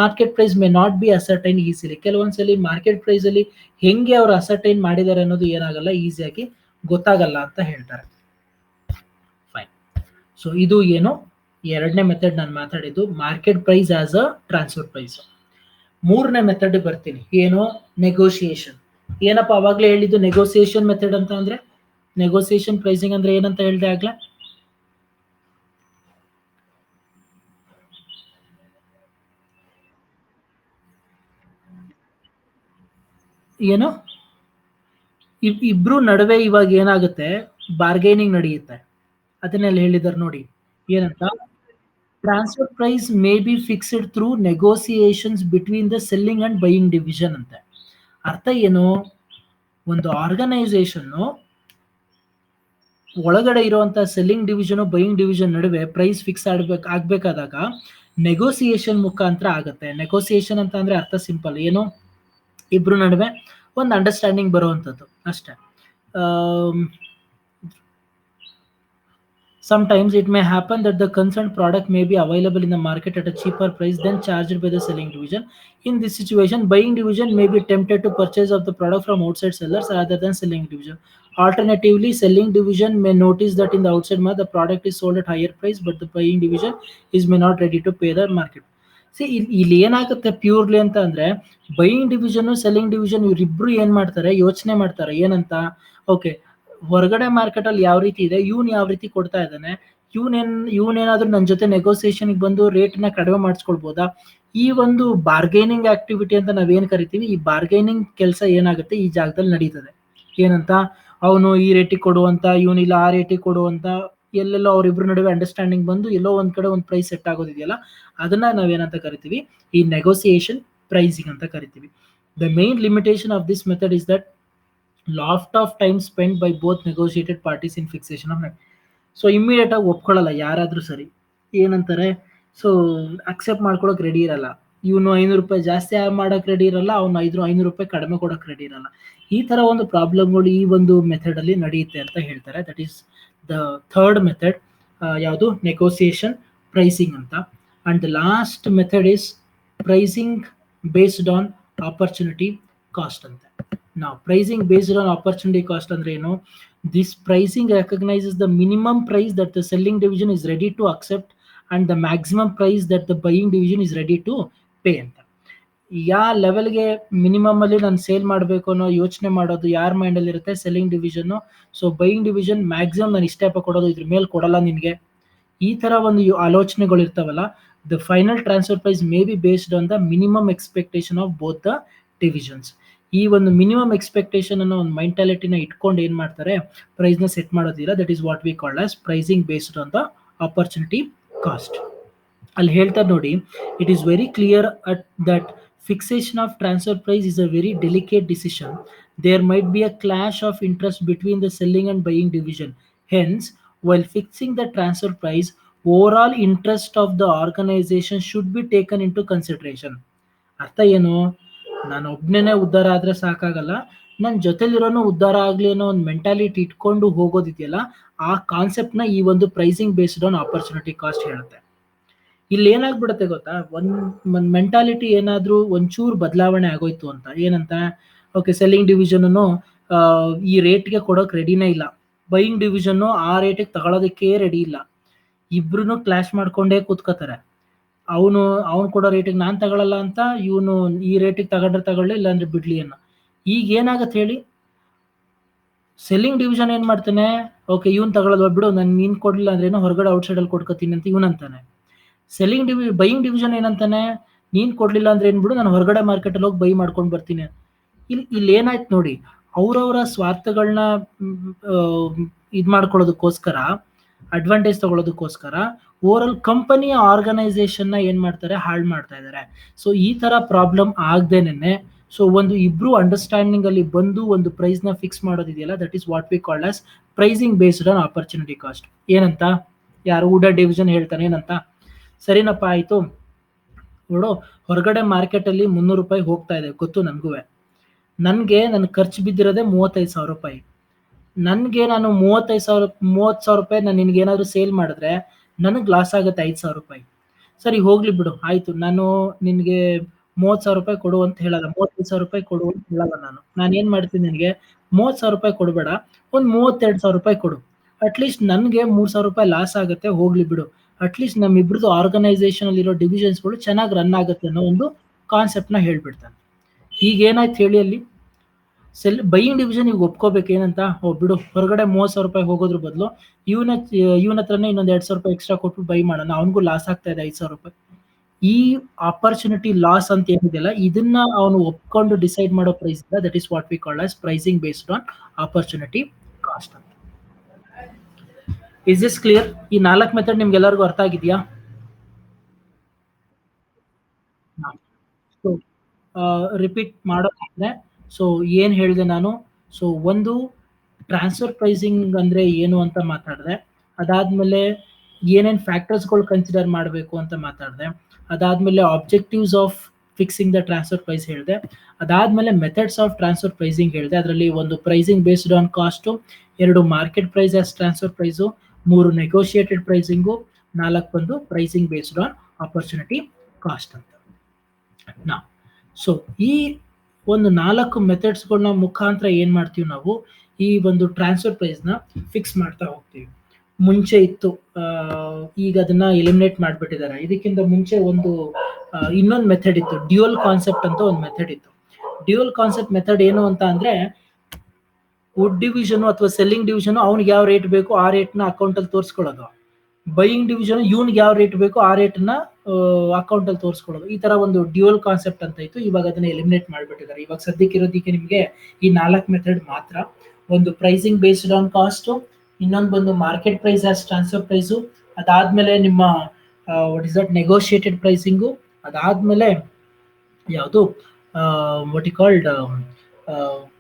Market price may not be ascertain easily. ಕೆಲವೊಂದ್ಸಲಿ ಮಾರ್ಕೆಟ್ ಪ್ರೈಸಲ್ಲಿ ಹೆಂಗೆ ಅವರು ಅಸರ್ಟೈನ್ ಮಾಡಿದ್ದಾರೆ ಅನ್ನೋದು ಏನಾಗಲ್ಲ, ಈಸಿಯಾಗಿ ಗೊತ್ತಾಗಲ್ಲ ಅಂತ ಹೇಳ್ತಾರೆ. ಫೈನ್. ಸೊ ಇದು ಏನು ಎರಡನೇ ಮೆಥಡ್ ನಾನು ಮಾತಾಡಿದ್ದು, market price as a transfer price. ಮೂರನೇ ಮೆಥಡ್ ಬರ್ತೀನಿ, ಏನು? ನೆಗೋಸಿಯೇಷನ್. ಏನಪ್ಪ ಅವಾಗಲೇ ಹೇಳಿದ್ದು ನೆಗೋಸಿಯೇಷನ್ ಮೆಥಡ್ ಅಂತ ಅಂದ್ರೆ, ನೆಗೋಸಿಯೇಷನ್ ಪ್ರೈಸಿಂಗ್ ಅಂದ್ರೆ ಏನಂತ ಹೇಳಿದೆ ಆಗ್ಲೇ? ಏನು? ಇಬ್ರು ನಡುವೆ ಇವಾಗ ಏನಾಗುತ್ತೆ, ಬಾರ್ಗೇನಿಂಗ್ ನಡೆಯುತ್ತೆ. ಅದನ್ನೆಲ್ಲ ಹೇಳಿದಾರೆ ನೋಡಿ, ಏನಂತ? Transfer price may be fixed through negotiations between the selling and buying division ಅಂತ. ಅರ್ಥ ಏನು? ಒಂದು ಆರ್ಗನೈಸೇಷನ್ನು ಒಳಗಡೆ ಇರುವಂತ ಸೆಲ್ಲಿಂಗ್ ಡಿವಿಷನ್ ಬೈಯಿಂಗ್ ಡಿವಿಷನ್ ನಡುವೆ ಪ್ರೈಸ್ ಫಿಕ್ಸ್ ಆಗ್ಬೇಕಾದಾಗ ನೆಗೋಸಿಯೇಷನ್ ಮುಖಾಂತರ ಆಗುತ್ತೆ. ನೆಗೋಸಿಯೇಷನ್ ಅಂತ ಅಂದ್ರೆ ಅರ್ಥ ಸಿಂಪಲ್, ಏನು? ಇಬ್ರು ನಡುವೆ ಒಂದು ಅಂಡರ್ಸ್ಟ್ಯಾಂಡಿಂಗ್ ಬರುವಂಥದ್ದು ಅಷ್ಟೇ. Sometimes it may happen that the concerned product may be available in the market at a cheaper price than charged by the selling division. In this situation, buying division may be tempted to purchase of the product from outside sellers rather than selling division. Alternatively, selling division may notice that in the outside market the product is sold at higher price, but the buying division is may not ready to pay the market. C ಇಲ್ಲಿ ಏನಾಗುತ್ತೆ purely ಅಂತ ಅಂದ್ರೆ, buying division selling division ಇವರಿಬ್ರು ಏನ್ ಮಾಡ್ತಾರೆ, ಯೋಚನೆ ಮಾಡ್ತಾರೆ ಏನಂತ, ಓಕೆ ಹೊರಗಡೆ ಮಾರ್ಕೆಟ್ ಅಲ್ಲಿ ಯಾವ ರೀತಿ ಇದೆ, ಇವನ್ ಯಾವ ರೀತಿ ಕೊಡ್ತಾ ಇದ್ದಾನೆ, ಇವನೇನಾದ್ರೂ ನನ್ನ ಜೊತೆ ನೆಗೋಸಿಯೇಷನ್ಗೆ ಬಂದು ರೇಟ್ನ ಕಡಿಮೆ ಮಾಡಿಸ್ಕೊಳ್ಬೋದಾ? ಈ ಒಂದು ಬಾರ್ಗೇನಿಂಗ್ ಆಕ್ಟಿವಿಟಿ ಅಂತ ನಾವೇನ್ ಕರಿತೀವಿ, ಈ ಬಾರ್ಗೇನಿಂಗ್ ಕೆಲಸ ಏನಾಗುತ್ತೆ ಈ ಜಾಗದಲ್ಲಿ ನಡೀತದೆ. ಏನಂತ, ಅವನು ಈ ರೇಟಿಗೆ ಕೊಡುವಂತ, ಇವನಿಲ್ಲ ಆ ರೇಟಿಗೆ ಕೊಡುವಂತ ಎಲ್ಲೆಲ್ಲೋ ಅವರಿಬ್ರು ನಡುವೆ ಅಂಡರ್ಸ್ಟ್ಯಾಂಡಿಂಗ್ ಬಂದು ಎಲ್ಲೋ ಒಂದ್ ಕಡೆ ಒಂದು ಪ್ರೈಸ್ ಸೆಟ್ ಆಗೋದಿದೆಯಲ್ಲ, ಅದನ್ನ ನಾವೇನಂತ ಕರಿತೀವಿ, ಈ ನೆಗೋಸಿಯೇಷನ್ ಪ್ರೈಸಿಂಗ್ ಅಂತ ಕರಿತೀವಿ. The main limitation of this method is that lot of time spend by both negotiated parties in fixation of net. So immediate ಆಗಿ ಒಪ್ಕೊಳ್ಳಲ್ಲ ಯಾರಾದ್ರೂ ಸರಿ, ಏನಂತಾರೆ, ಸೊ ಅಕ್ಸೆಪ್ಟ್ ಮಾಡ್ಕೊಳಕ್ ರೆಡಿ ಇರಲ್ಲ. ಇವನು 500 ರೂಪಾಯಿ ಜಾಸ್ತಿ ಮಾಡಕ್ ರೆಡಿ ಇರಲ್ಲ, ಅವ್ನು 500 ರೂಪಾಯಿ ಕಡಿಮೆ ಕೊಡಕ್ ರೆಡಿ ಇರಲ್ಲ. ಈ ತರ ಒಂದು ಪ್ರಾಬ್ಲಮ್ಗಳು ಈ ಒಂದು ಮೆಥಡ್ ಅಲ್ಲಿ ನಡೆಯುತ್ತೆ ಅಂತ ಹೇಳ್ತಾರೆ. That is the third method, ಯಾವುದು, ನೆಗೋಸಿಯೇಷನ್ ಪ್ರೈಸಿಂಗ್ ಅಂತ. And the last method is pricing based on opportunity cost ಅಂತ. ನಾವು pricing based on opportunity cost ಅಂದ್ರೆ ಏನು? This pricing recognises the minimum price that the selling division is ready to accept and the maximum price that the buying division is ready to pay ಅಂತ. ಯಾವ ಲೆವೆಲ್ಗೆ minimum ಅಲ್ಲಿ ನಾನು sale ಮಾಡಬೇಕು ಅನ್ನೋ ಯೋಚನೆ ಮಾಡೋದು ಯಾರ ಮೈಂಡ್ ಅಲ್ಲಿ ಇರುತ್ತೆ? Selling division. So buying division maximum ನಾನು ಇಷ್ಟೇ ಕೊಡೋದು, ಇದ್ರ ಮೇಲೆ ಕೊಡಲ್ಲ ನಿನ್ಗೆ, ಈ ತರ ಒಂದು ಆಲೋಚನೆಗಳು ಇರ್ತಾವಲ್ಲ. The final transfer price may be based on the minimum expectation of both the divisions. ಈ ಒಂದು ಮಿನಿಮಮ್ ಎಕ್ಸ್ಪೆಕ್ಟೇಷನ್ ಅನ್ನೋ ಒಂದು ಮೆಂಟಾಲಿಟಿನ ಇಟ್ಕೊಂಡು ಏನ್ ಮಾಡ್ತಾರೆ, ಪ್ರೈಸ್ ನ ಸೆಟ್ ಮಾಡೋದಿಲ್ಲ. That is what we called as pricing based on the opportunity cost. ಅಲ್ಲಿ ಹೇಳ್ತಾರೆ ನೋಡಿ, it is very clear that fixation of transfer price is a very delicate decision. There might be a clash of interest between the selling and buying division. Hence, while fixing the transfer price, overall interest of the organization should be taken into consideration. ಅರ್ಥ ಏನು? ನಾನು ಒಬ್ನೇ ಉದ್ಧಾರ ಆದ್ರೆ ಸಾಕಾಗಲ್ಲ, ನನ್ನ ಜೊತೆಲಿರೋನು ಉದ್ಧಾರ ಆಗ್ಲಿ ಅನ್ನೋ ಒಂದು ಮೆಂಟಾಲಿಟಿ ಇಟ್ಕೊಂಡು ಹೋಗೋದಿದೆಯಲ್ಲ, ಆ ಕಾನ್ಸೆಪ್ಟ್ ನ ಈ ಒಂದು pricing based on opportunity cost ಹೇಳುತ್ತೆ. ಇಲ್ಲಿ ಏನಾಗ್ಬಿಡುತ್ತೆ ಗೊತ್ತಾ, ಒಂದ್ ಮೆಂಟಾಲಿಟಿ ಏನಾದ್ರೂ ಒಂಚೂರು ಬದಲಾವಣೆ ಆಗೋಯ್ತು ಅಂತ, ಏನಂತ, ಓಕೆ ಸೆಲ್ಲಿಂಗ್ ಡಿವಿಷನ್ ಈ ರೇಟ್ಗೆ ಕೊಡೋಕ್ ರೆಡಿನೇ ಇಲ್ಲ, ಬೈಯಿಂಗ್ ಡಿವಿಷನ್ ಆ ರೇಟಿಗೆ ತಗೊಳೋದಕ್ಕೆ ರೆಡಿ ಇಲ್ಲ, ಇಬ್ರು ಕ್ಲಾಶ್ ಮಾಡ್ಕೊಂಡೇ ಕೂತ್ಕೋತಾರೆ. ಅವನು ಕೊಡೋ ರೇಟಿಗೆ ನಾನ್ ತಗೊಳಲ್ಲ ಅಂತ, ಇವನು ಈ ರೇಟಿಗೆ ತಗೊಳ್ಳಿ ಇಲ್ಲಾಂದ್ರೆ ಬಿಡ್ಲಿ ಅನ್ನೋ. ಈಗ ಏನಾಗತ್ತೆ ಹೇಳಿ, ಸೆಲ್ಲಿಂಗ್ ಡಿವಿಷನ್ ಏನ್ ಮಾಡ್ತಾನೆ, ಓಕೆ ಇವನ್ ತಗೊಳ್ಳೋದು ಬಿಡು, ನೀನ್ ಕೊಡ್ಲಿಲ್ಲ ಅಂದ್ರೆ ಏನೋ ಹೊರಗಡೆ ಔಟ್ಸೈಡ್ ಅಲ್ಲಿ ಕೊಡ್ಕೋತೀನಿ ಅಂತ ಇವನಂತಾನೆ. ಬೈಯಿಂಗ್ ಡಿವಿಷನ್ ಏನಂತಾನೆ, ನೀನ್ ಕೊಡ್ಲಿಲ್ಲ ಅಂದ್ರೆ ಏನ್ ಬಿಡು, ನಾನು ಹೊರಗಡೆ ಮಾರ್ಕೆಟ್ ಅಲ್ಲಿ ಹೋಗಿ ಬೈ ಮಾಡ್ಕೊಂಡು ಬರ್ತೀನಿ. ಇಲ್ಲಿ ಏನಾಯ್ತು ನೋಡಿ, ಅವ್ರವರ ಸ್ವಾರ್ಥಗಳನ್ನ ಇದ್ ಮಾಡ್ಕೊಳ್ಳೋದಕ್ಕೋಸ್ಕರ, ಅಡ್ವಾಂಟೇಜ್ ತಗೊಳ್ಳೋದಕ್ಕೋಸ್ಕರ ಓವರ್ ಆಲ್ ಕಂಪನಿಯ ಆರ್ಗನೈಸೇಷನ್ ನ ಏನ್ ಮಾಡ್ತಾರೆ, ಹಾಳು ಮಾಡ್ತಾ ಇದ್ದಾರೆ. ಸೊ ಈ ತರ ಪ್ರಾಬ್ಲಮ್ ಆಗದೇನೆ, ಸೊ ಒಂದು ಇಬ್ರು ಅಂಡರ್ಸ್ಟ್ಯಾಂಡಿಂಗ್ ಅಲ್ಲಿ ಬಂದು ಒಂದು ಪ್ರೈಸ್ ನ ಫಿಕ್ಸ್ ಮಾಡೋದಿದೆಯಲ್ಲ, that is what we called as pricing based on opportunity cost. ಏನಂತ, ಯಾರು ವುಡ್ ಡಿವಿಷನ್ ಹೇಳ್ತಾನೆ, ಏನಂತ, ಸರಿನಪ್ಪ ಆಯ್ತು ನೋಡು, ಹೊರಗಡೆ ಮಾರ್ಕೆಟ್ ಅಲ್ಲಿ 300 ರೂಪಾಯಿ ಹೋಗ್ತಾ ಇದೆ ಗೊತ್ತು ನನ್ಗೂ, ನನ್ ಖರ್ಚು ಬಿದ್ದಿರೋದೇ 35,000 ರೂಪಾಯಿ. ನನ್ಗೆ ನಾನು 30,000 ರೂಪಾಯಿ ನಾನು ನಿನ್ಗೆ ಏನಾದ್ರು ಸೇಲ್ ಮಾಡಿದ್ರೆ ನನಗ್ ಲಾಸ್ ಆಗುತ್ತೆ 5,000 ರೂಪಾಯಿ. ಸರಿ ಹೋಗ್ಲಿ ಬಿಡು, ಆಯ್ತು, ನಾನು ನಿನ್ಗೆ 30,000 ರೂಪಾಯಿ ಕೊಡು ಅಂತ ಹೇಳಲ್ಲ, 35,000 ರೂಪಾಯಿ ಕೊಡು ಅಂತ ಹೇಳಲ್ಲ. ನಾನು ಏನ್ ಮಾಡ್ತೀನಿ, ನಿನ್ಗೆ 30,000 ರೂಪಾಯಿ ಕೊಡಬೇಡ, ಒಂದ್ 32,000 ರೂಪಾಯಿ ಕೊಡು. ಅಟ್ಲೀಸ್ಟ್ ನನ್ಗೆ 3,000 ರೂಪಾಯಿ ಲಾಸ್ ಆಗುತ್ತೆ, ಹೋಗ್ಲಿ ಬಿಡು, ಅಟ್ಲೀಸ್ಟ್ ನಮ್ಮಿಬ್ರದ್ದು ಆರ್ಗನೈಸೇಷನ್ ಅಲ್ಲಿ ಇರೋ ಡಿವಿಷನ್ಸ್ಗಳು ಚೆನ್ನಾಗಿ ರನ್ ಆಗುತ್ತೆ ಅನ್ನೋ ಒಂದು ಕಾನ್ಸೆಪ್ಟ್ ನ ಹೇಳ್ಬಿಡ್ತಾನೆ. ಈಗ ಏನಾಯ್ತು ಹೇಳಿ, ಅಲ್ಲಿ ಬೈಯಿಂಗ್ ಡಿವಿಷನ್ ಈಗ ಒಪ್ಕೋಬೇಕು, ಏನಂತ, ಬಿಡು, ಹೊರಗಡೆ 30,000 ರೂಪಾಯಿ ಹೋಗೋದ್ರ ಬದಲು ಇವನ ಹತ್ರನೇ ಇನ್ನೊಂದು 2,000 ರೂಪಾಯಿ ಎಕ್ಸ್ಟ್ರಾ ಕೊಟ್ಟು ಬೈ ಮಾಡೋಣ, ಅವನಿಗೂ ಲಾಸ್ ಆಗ್ತಾ ಇದೆ 5,000 ರೂಪಾಯಿ. ಈ ಆಪರ್ಚುನಿಟಿ ಲಾಸ್ ಅಂತ ಏನಿದೆಯಲ್ಲ, ಇದನ್ನ ಅವನು ಒಪ್ಕೊಂಡು ಡಿಸೈಡ್ ಮಾಡೋ price, that is what we called as pricing based on opportunity cost ಅಂತ. Is this clear? ಈ 4 ಮೆಥಡ್ ನಿಮ್ಗೆ ಎಲ್ಲರಿಗೂ ಅರ್ಥ ಆಗಿದೆಯಾ? ರಿಪೀಟ್ ಮಾಡೋದಾದ್ರೆ, ಸೊ ಏನ್ ಹೇಳಿದೆ ನಾನು, ಸೊ ಒಂದು ಟ್ರಾನ್ಸ್ಫರ್ ಪ್ರೈಸಿಂಗ್ ಅಂದ್ರೆ ಏನು ಅಂತ ಮಾತಾಡಿದೆ, ಅದಾದ್ಮೇಲೆ ಏನೇನ್ ಫ್ಯಾಕ್ಟರ್ಸ್ಗಳು ಕನ್ಸಿಡರ್ ಮಾಡಬೇಕು ಅಂತ ಮಾತಾಡಿದೆ, ಅದಾದ್ಮೇಲೆ objectives of fixing the transfer price ಹೇಳಿದೆ, ಅದಾದ್ಮೇಲೆ ಮೆಥಡ್ಸ್ ಆಫ್ ಟ್ರಾನ್ಸ್ಫರ್ ಪ್ರೈಸಿಂಗ್ ಹೇಳಿದೆ. ಅದರಲ್ಲಿ ಒಂದು pricing based on cost, 2 market price as transfer price, 3 negotiated pricing, 4 ಒಂದು pricing based on opportunity cost ಅಂತ. ನಾ ಸೊ ಈ ಒಂದು 4 ಮೆಥಡ್ಸ್ಗಳನ್ನ ಮುಖಾಂತರ ಏನ್ ಮಾಡ್ತೀವಿ ನಾವು, ಈ ಒಂದು ಟ್ರಾನ್ಸ್ಫರ್ ಪ್ರೈಸ್ ನ ಫಿಕ್ಸ್ ಮಾಡ್ತಾ ಹೋಗ್ತೀವಿ. ಮುಂಚೆ ಇತ್ತು, ಈಗ ಅದನ್ನ ಎಲಿಮಿನೇಟ್ ಮಾಡ್ಬಿಟ್ಟಿದ್ದಾರೆ. ಇದಕ್ಕಿಂತ ಮುಂಚೆ ಒಂದು ಇನ್ನೊಂದು ಮೆಥಡ್ ಇತ್ತು, ಡ್ಯೂಯಲ್ ಕಾನ್ಸೆಪ್ಟ್ ಅಂತ ಒಂದು ಮೆಥಡ್ ಇತ್ತು. ಡ್ಯೂಯಲ್ ಕಾನ್ಸೆಪ್ಟ್ ಮೆಥಡ್ ಏನು ಅಂತ ಅಂದ್ರೆ, ವುಡ್ ಡಿವಿಷನ್ ಅಥವಾ ಸೆಲ್ಲಿಂಗ್ ಡಿವಿಷನ್ ಅವ್ನಿಗೆ ಯಾವ ರೇಟ್ ಬೇಕು ಆ ರೇಟ್ ನ ಅಕೌಂಟ್ ಅಲ್ಲಿ ತೋರಿಸ್ಕೊಳ್ಳೋದು, ಬೈಯಿಂಗ್ ಡಿವಿಷನ್ ಇವ್ನಿಗೆ ಯಾವ ರೇಟ್ ಬೇಕು ಆ ರೇಟ್ ನ ಅಕೌಂಟ್ ಅಲ್ಲಿ ತೋರಿಸ್ಕೊಳ್ಳೋದು. ಈ ತರ ಒಂದು ಡ್ಯೂಯಲ್ ಕಾನ್ಸೆಪ್ಟ್ ಅಂತ ಇತ್ತು, ಇವಾಗ ಅದನ್ನ ಎಲಿಮಿನೇಟ್ ಮಾಡ್ಬಿಟ್ಟಿದ್ದಾರೆ. ಇವಾಗ ಸದ್ಯಕ್ಕೆ ಇರೋದಕ್ಕೆ ನಿಮಗೆ ಈ 4 ಮೆಥಡ್ ಮಾತ್ರ, ಒಂದು ಪ್ರೈಸಿಂಗ್ ಬೇಸ್ಡ್ ಆನ್ ಕಾಸ್ಟ್, ಇನ್ನೊಂದು ಬಂದು market price as transfer price, ಅದಾದ್ಮೇಲೆ ನಿಮ್ಮ what is that negotiated pricing, ಅದಾದ್ಮೇಲೆ ಯಾವುದು what you called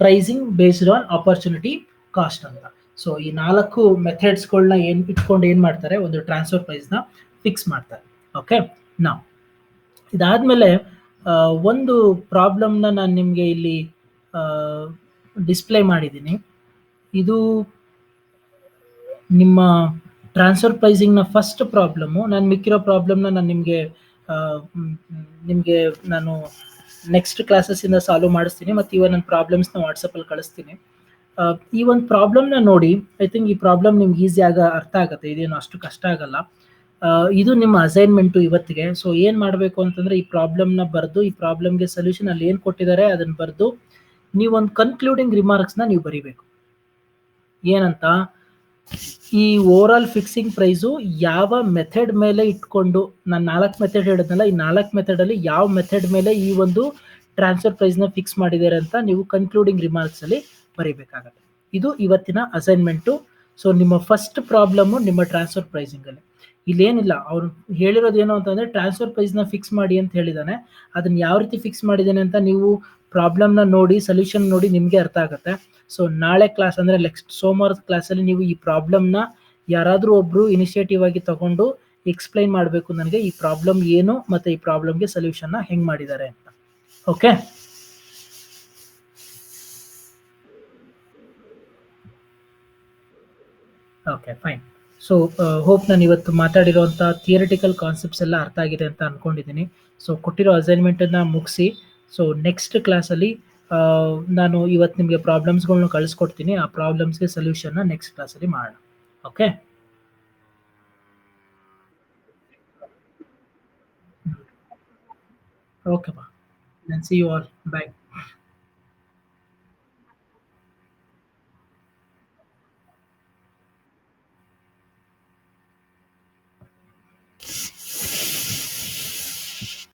pricing based on opportunity cost ಅಂತ. ಸೊ ಈ 4 ಮೆಥಡ್ಸ್ಗಳನ್ನ ಇಟ್ಕೊಂಡು ಏನು ಮಾಡ್ತಾರೆ, ಒಂದು ಟ್ರಾನ್ಸ್ಫರ್ ಪ್ರೈಸ್ನ ಫಿಕ್ಸ್ ಮಾಡ್ತಾರೆ. ಓಕೆ, ನಾವು ಇದಾದ್ಮೇಲೆ ಒಂದು ಪ್ರಾಬ್ಲಮ್ನ ನಾನು ನಿಮಗೆ ಇಲ್ಲಿ ಡಿಸ್ಪ್ಲೇ ಮಾಡಿದ್ದೀನಿ. ಇದು ನಿಮ್ಮ ಟ್ರಾನ್ಸ್ಫರ್ ಪ್ರೈಸಿಂಗ್ನ ಫಸ್ಟ್ ಪ್ರಾಬ್ಲಮ್ಮು. ನಾನು ಮಿಕ್ಕಿರೋ ಪ್ರಾಬ್ಲಮ್ನ ನಾನು ನಿಮಗೆ ನಾನು ನೆಕ್ಸ್ಟ್ ಕ್ಲಾಸಸ್ಸಿಂದ ಸಾಲ್ವ್ ಮಾಡಿಸ್ತೀನಿ, ಮತ್ತು ಇವಾಗ ನನ್ನ ಪ್ರಾಬ್ಲಮ್ಸ್ನ ವಾಟ್ಸಪ್ಪಲ್ಲಿ ಕಳಿಸ್ತೀನಿ. ಈ ಒಂದು ಪ್ರಾಬ್ಲಮ್ನ ನೋಡಿ, ಐ ಥಿಂಕ್ ಈ ಪ್ರಾಬ್ಲಮ್ ನಿಮ್ಗೆ ಈಸಿಯಾಗಿ ಅರ್ಥ ಆಗುತ್ತೆ, ಇದೇನು ಅಷ್ಟು ಕಷ್ಟ ಆಗಲ್ಲ. ಇದು ನಿಮ್ಮ ಅಸೈನ್ಮೆಂಟು ಇವತ್ತಿಗೆ. ಸೊ ಏನು ಮಾಡಬೇಕು ಅಂತಂದರೆ, ಈ ಪ್ರಾಬ್ಲಮ್ನ ಬರೆದು, ಈ ಪ್ರಾಬ್ಲಮ್ಗೆ ಸೊಲ್ಯೂಷನ್ ಅಲ್ಲಿ ಏನು ಕೊಟ್ಟಿದ್ದಾರೆ ಅದನ್ನು ಬರೆದು, ನೀವೊಂದು ಕನ್ಕ್ಲೂಡಿಂಗ್ ರಿಮಾರ್ಕ್ಸ್ನ ನೀವು ಬರೀಬೇಕು. ಏನಂತ, ಈ ಓವರ್ ಆಲ್ ಫಿಕ್ಸಿಂಗ್ ಪ್ರೈಸು ಯಾವ ಮೆಥಡ್ ಮೇಲೆ ಇಟ್ಕೊಂಡು, ನಾನು 4 ಮೆಥಡ್ ಹೇಳಿದ್ನಲ್ಲ, ಈ 4 ಮೆಥಡಲ್ಲಿ ಯಾವ ಮೆಥಡ್ ಮೇಲೆ ಈ ಒಂದು ಟ್ರಾನ್ಸ್ಫರ್ ಪ್ರೈಸ್ನ ಫಿಕ್ಸ್ ಮಾಡಿದ್ದಾರೆ ಅಂತ ನೀವು ಕನ್ಕ್ಲೂಡಿಂಗ್ ರಿಮಾರ್ಕ್ಸಲ್ಲಿ ಬರೀಬೇಕಾಗತ್ತೆ. ಇದು ಇವತ್ತಿನ ಅಸೈನ್ಮೆಂಟು. ಸೊ ನಿಮ್ಮ ಫಸ್ಟ್ ಪ್ರಾಬ್ಲಮ್ಮು ನಿಮ್ಮ ಟ್ರಾನ್ಸ್ಫರ್ ಪ್ರೈಸಿಂಗಲ್ಲಿ. ಇಲ್ಲೇನಿಲ್ಲ, ಅವ್ರು ಹೇಳಿರೋದು ಏನು ಅಂತಂದರೆ, ಟ್ರಾನ್ಸ್ಫರ್ ಪ್ರೈಸ್ನ ಫಿಕ್ಸ್ ಮಾಡಿ ಅಂತ ಹೇಳಿದ್ದಾನೆ. ಅದನ್ನು ಯಾವ ರೀತಿ ಫಿಕ್ಸ್ ಮಾಡಿದ್ದಾನೆ ಅಂತ ನೀವು ಪ್ರಾಬ್ಲಮ್ನ ನೋಡಿ, ಸೊಲ್ಯೂಷನ್ ನೋಡಿ ನಿಮಗೆ ಅರ್ಥ ಆಗುತ್ತೆ. ಸೊ ನಾಳೆ ಕ್ಲಾಸ್ ಅಂದರೆ ನೆಕ್ಸ್ಟ್ ಸೋಮವಾರದ ಕ್ಲಾಸಲ್ಲಿ ನೀವು ಈ ಪ್ರಾಬ್ಲಮ್ನ ಯಾರಾದರೂ ಒಬ್ಬರು ಇನಿಷಿಯೇಟಿವ್ ಆಗಿ ತಗೊಂಡು ಎಕ್ಸ್ಪ್ಲೈನ್ ಮಾಡಬೇಕು ನನಗೆ, ಈ ಪ್ರಾಬ್ಲಮ್ ಏನು ಮತ್ತು ಈ ಪ್ರಾಬ್ಲಮ್ಗೆ ಸೊಲ್ಯೂಷನ್ನ ಹೆಂಗೆ ಮಾಡಿದ್ದಾರೆ ಅಂತ. Okay, okay fine. So hope ನಾನು ಇವತ್ತು ಮಾತಾಡಿರೋಂಥ ಥಿಯರಿಟಿಕಲ್ ಕಾನ್ಸೆಪ್ಟ್ಸ್ ಎಲ್ಲ ಅರ್ಥ ಆಗಿದೆ ಅಂತ ಅಂದ್ಕೊಂಡಿದ್ದೀನಿ. ಸೊ ಕೊಟ್ಟಿರೋ ಅಸೈನ್ಮೆಂಟನ್ನು ಮುಗಿಸಿ, ಸೊ ನೆಕ್ಸ್ಟ್ ಕ್ಲಾಸಲ್ಲಿ ನಾನು ಇವತ್ತು ನಿಮಗೆ ಪ್ರಾಬ್ಲಮ್ಸ್ಗಳನ್ನ ಕಳಿಸ್ಕೊಡ್ತೀನಿ. ಆ ಪ್ರಾಬ್ಲಮ್ಸ್ಗೆ ಸೊಲ್ಯೂಷನ್ನ ನೆಕ್ಸ್ಟ್ ಕ್ಲಾಸಲ್ಲಿ ಮಾಡೋಣ. ಓಕೆ, ಓಕೆ ಬಾ, ಸಿ ಯು ಆಲ್, ಬಾಯ್.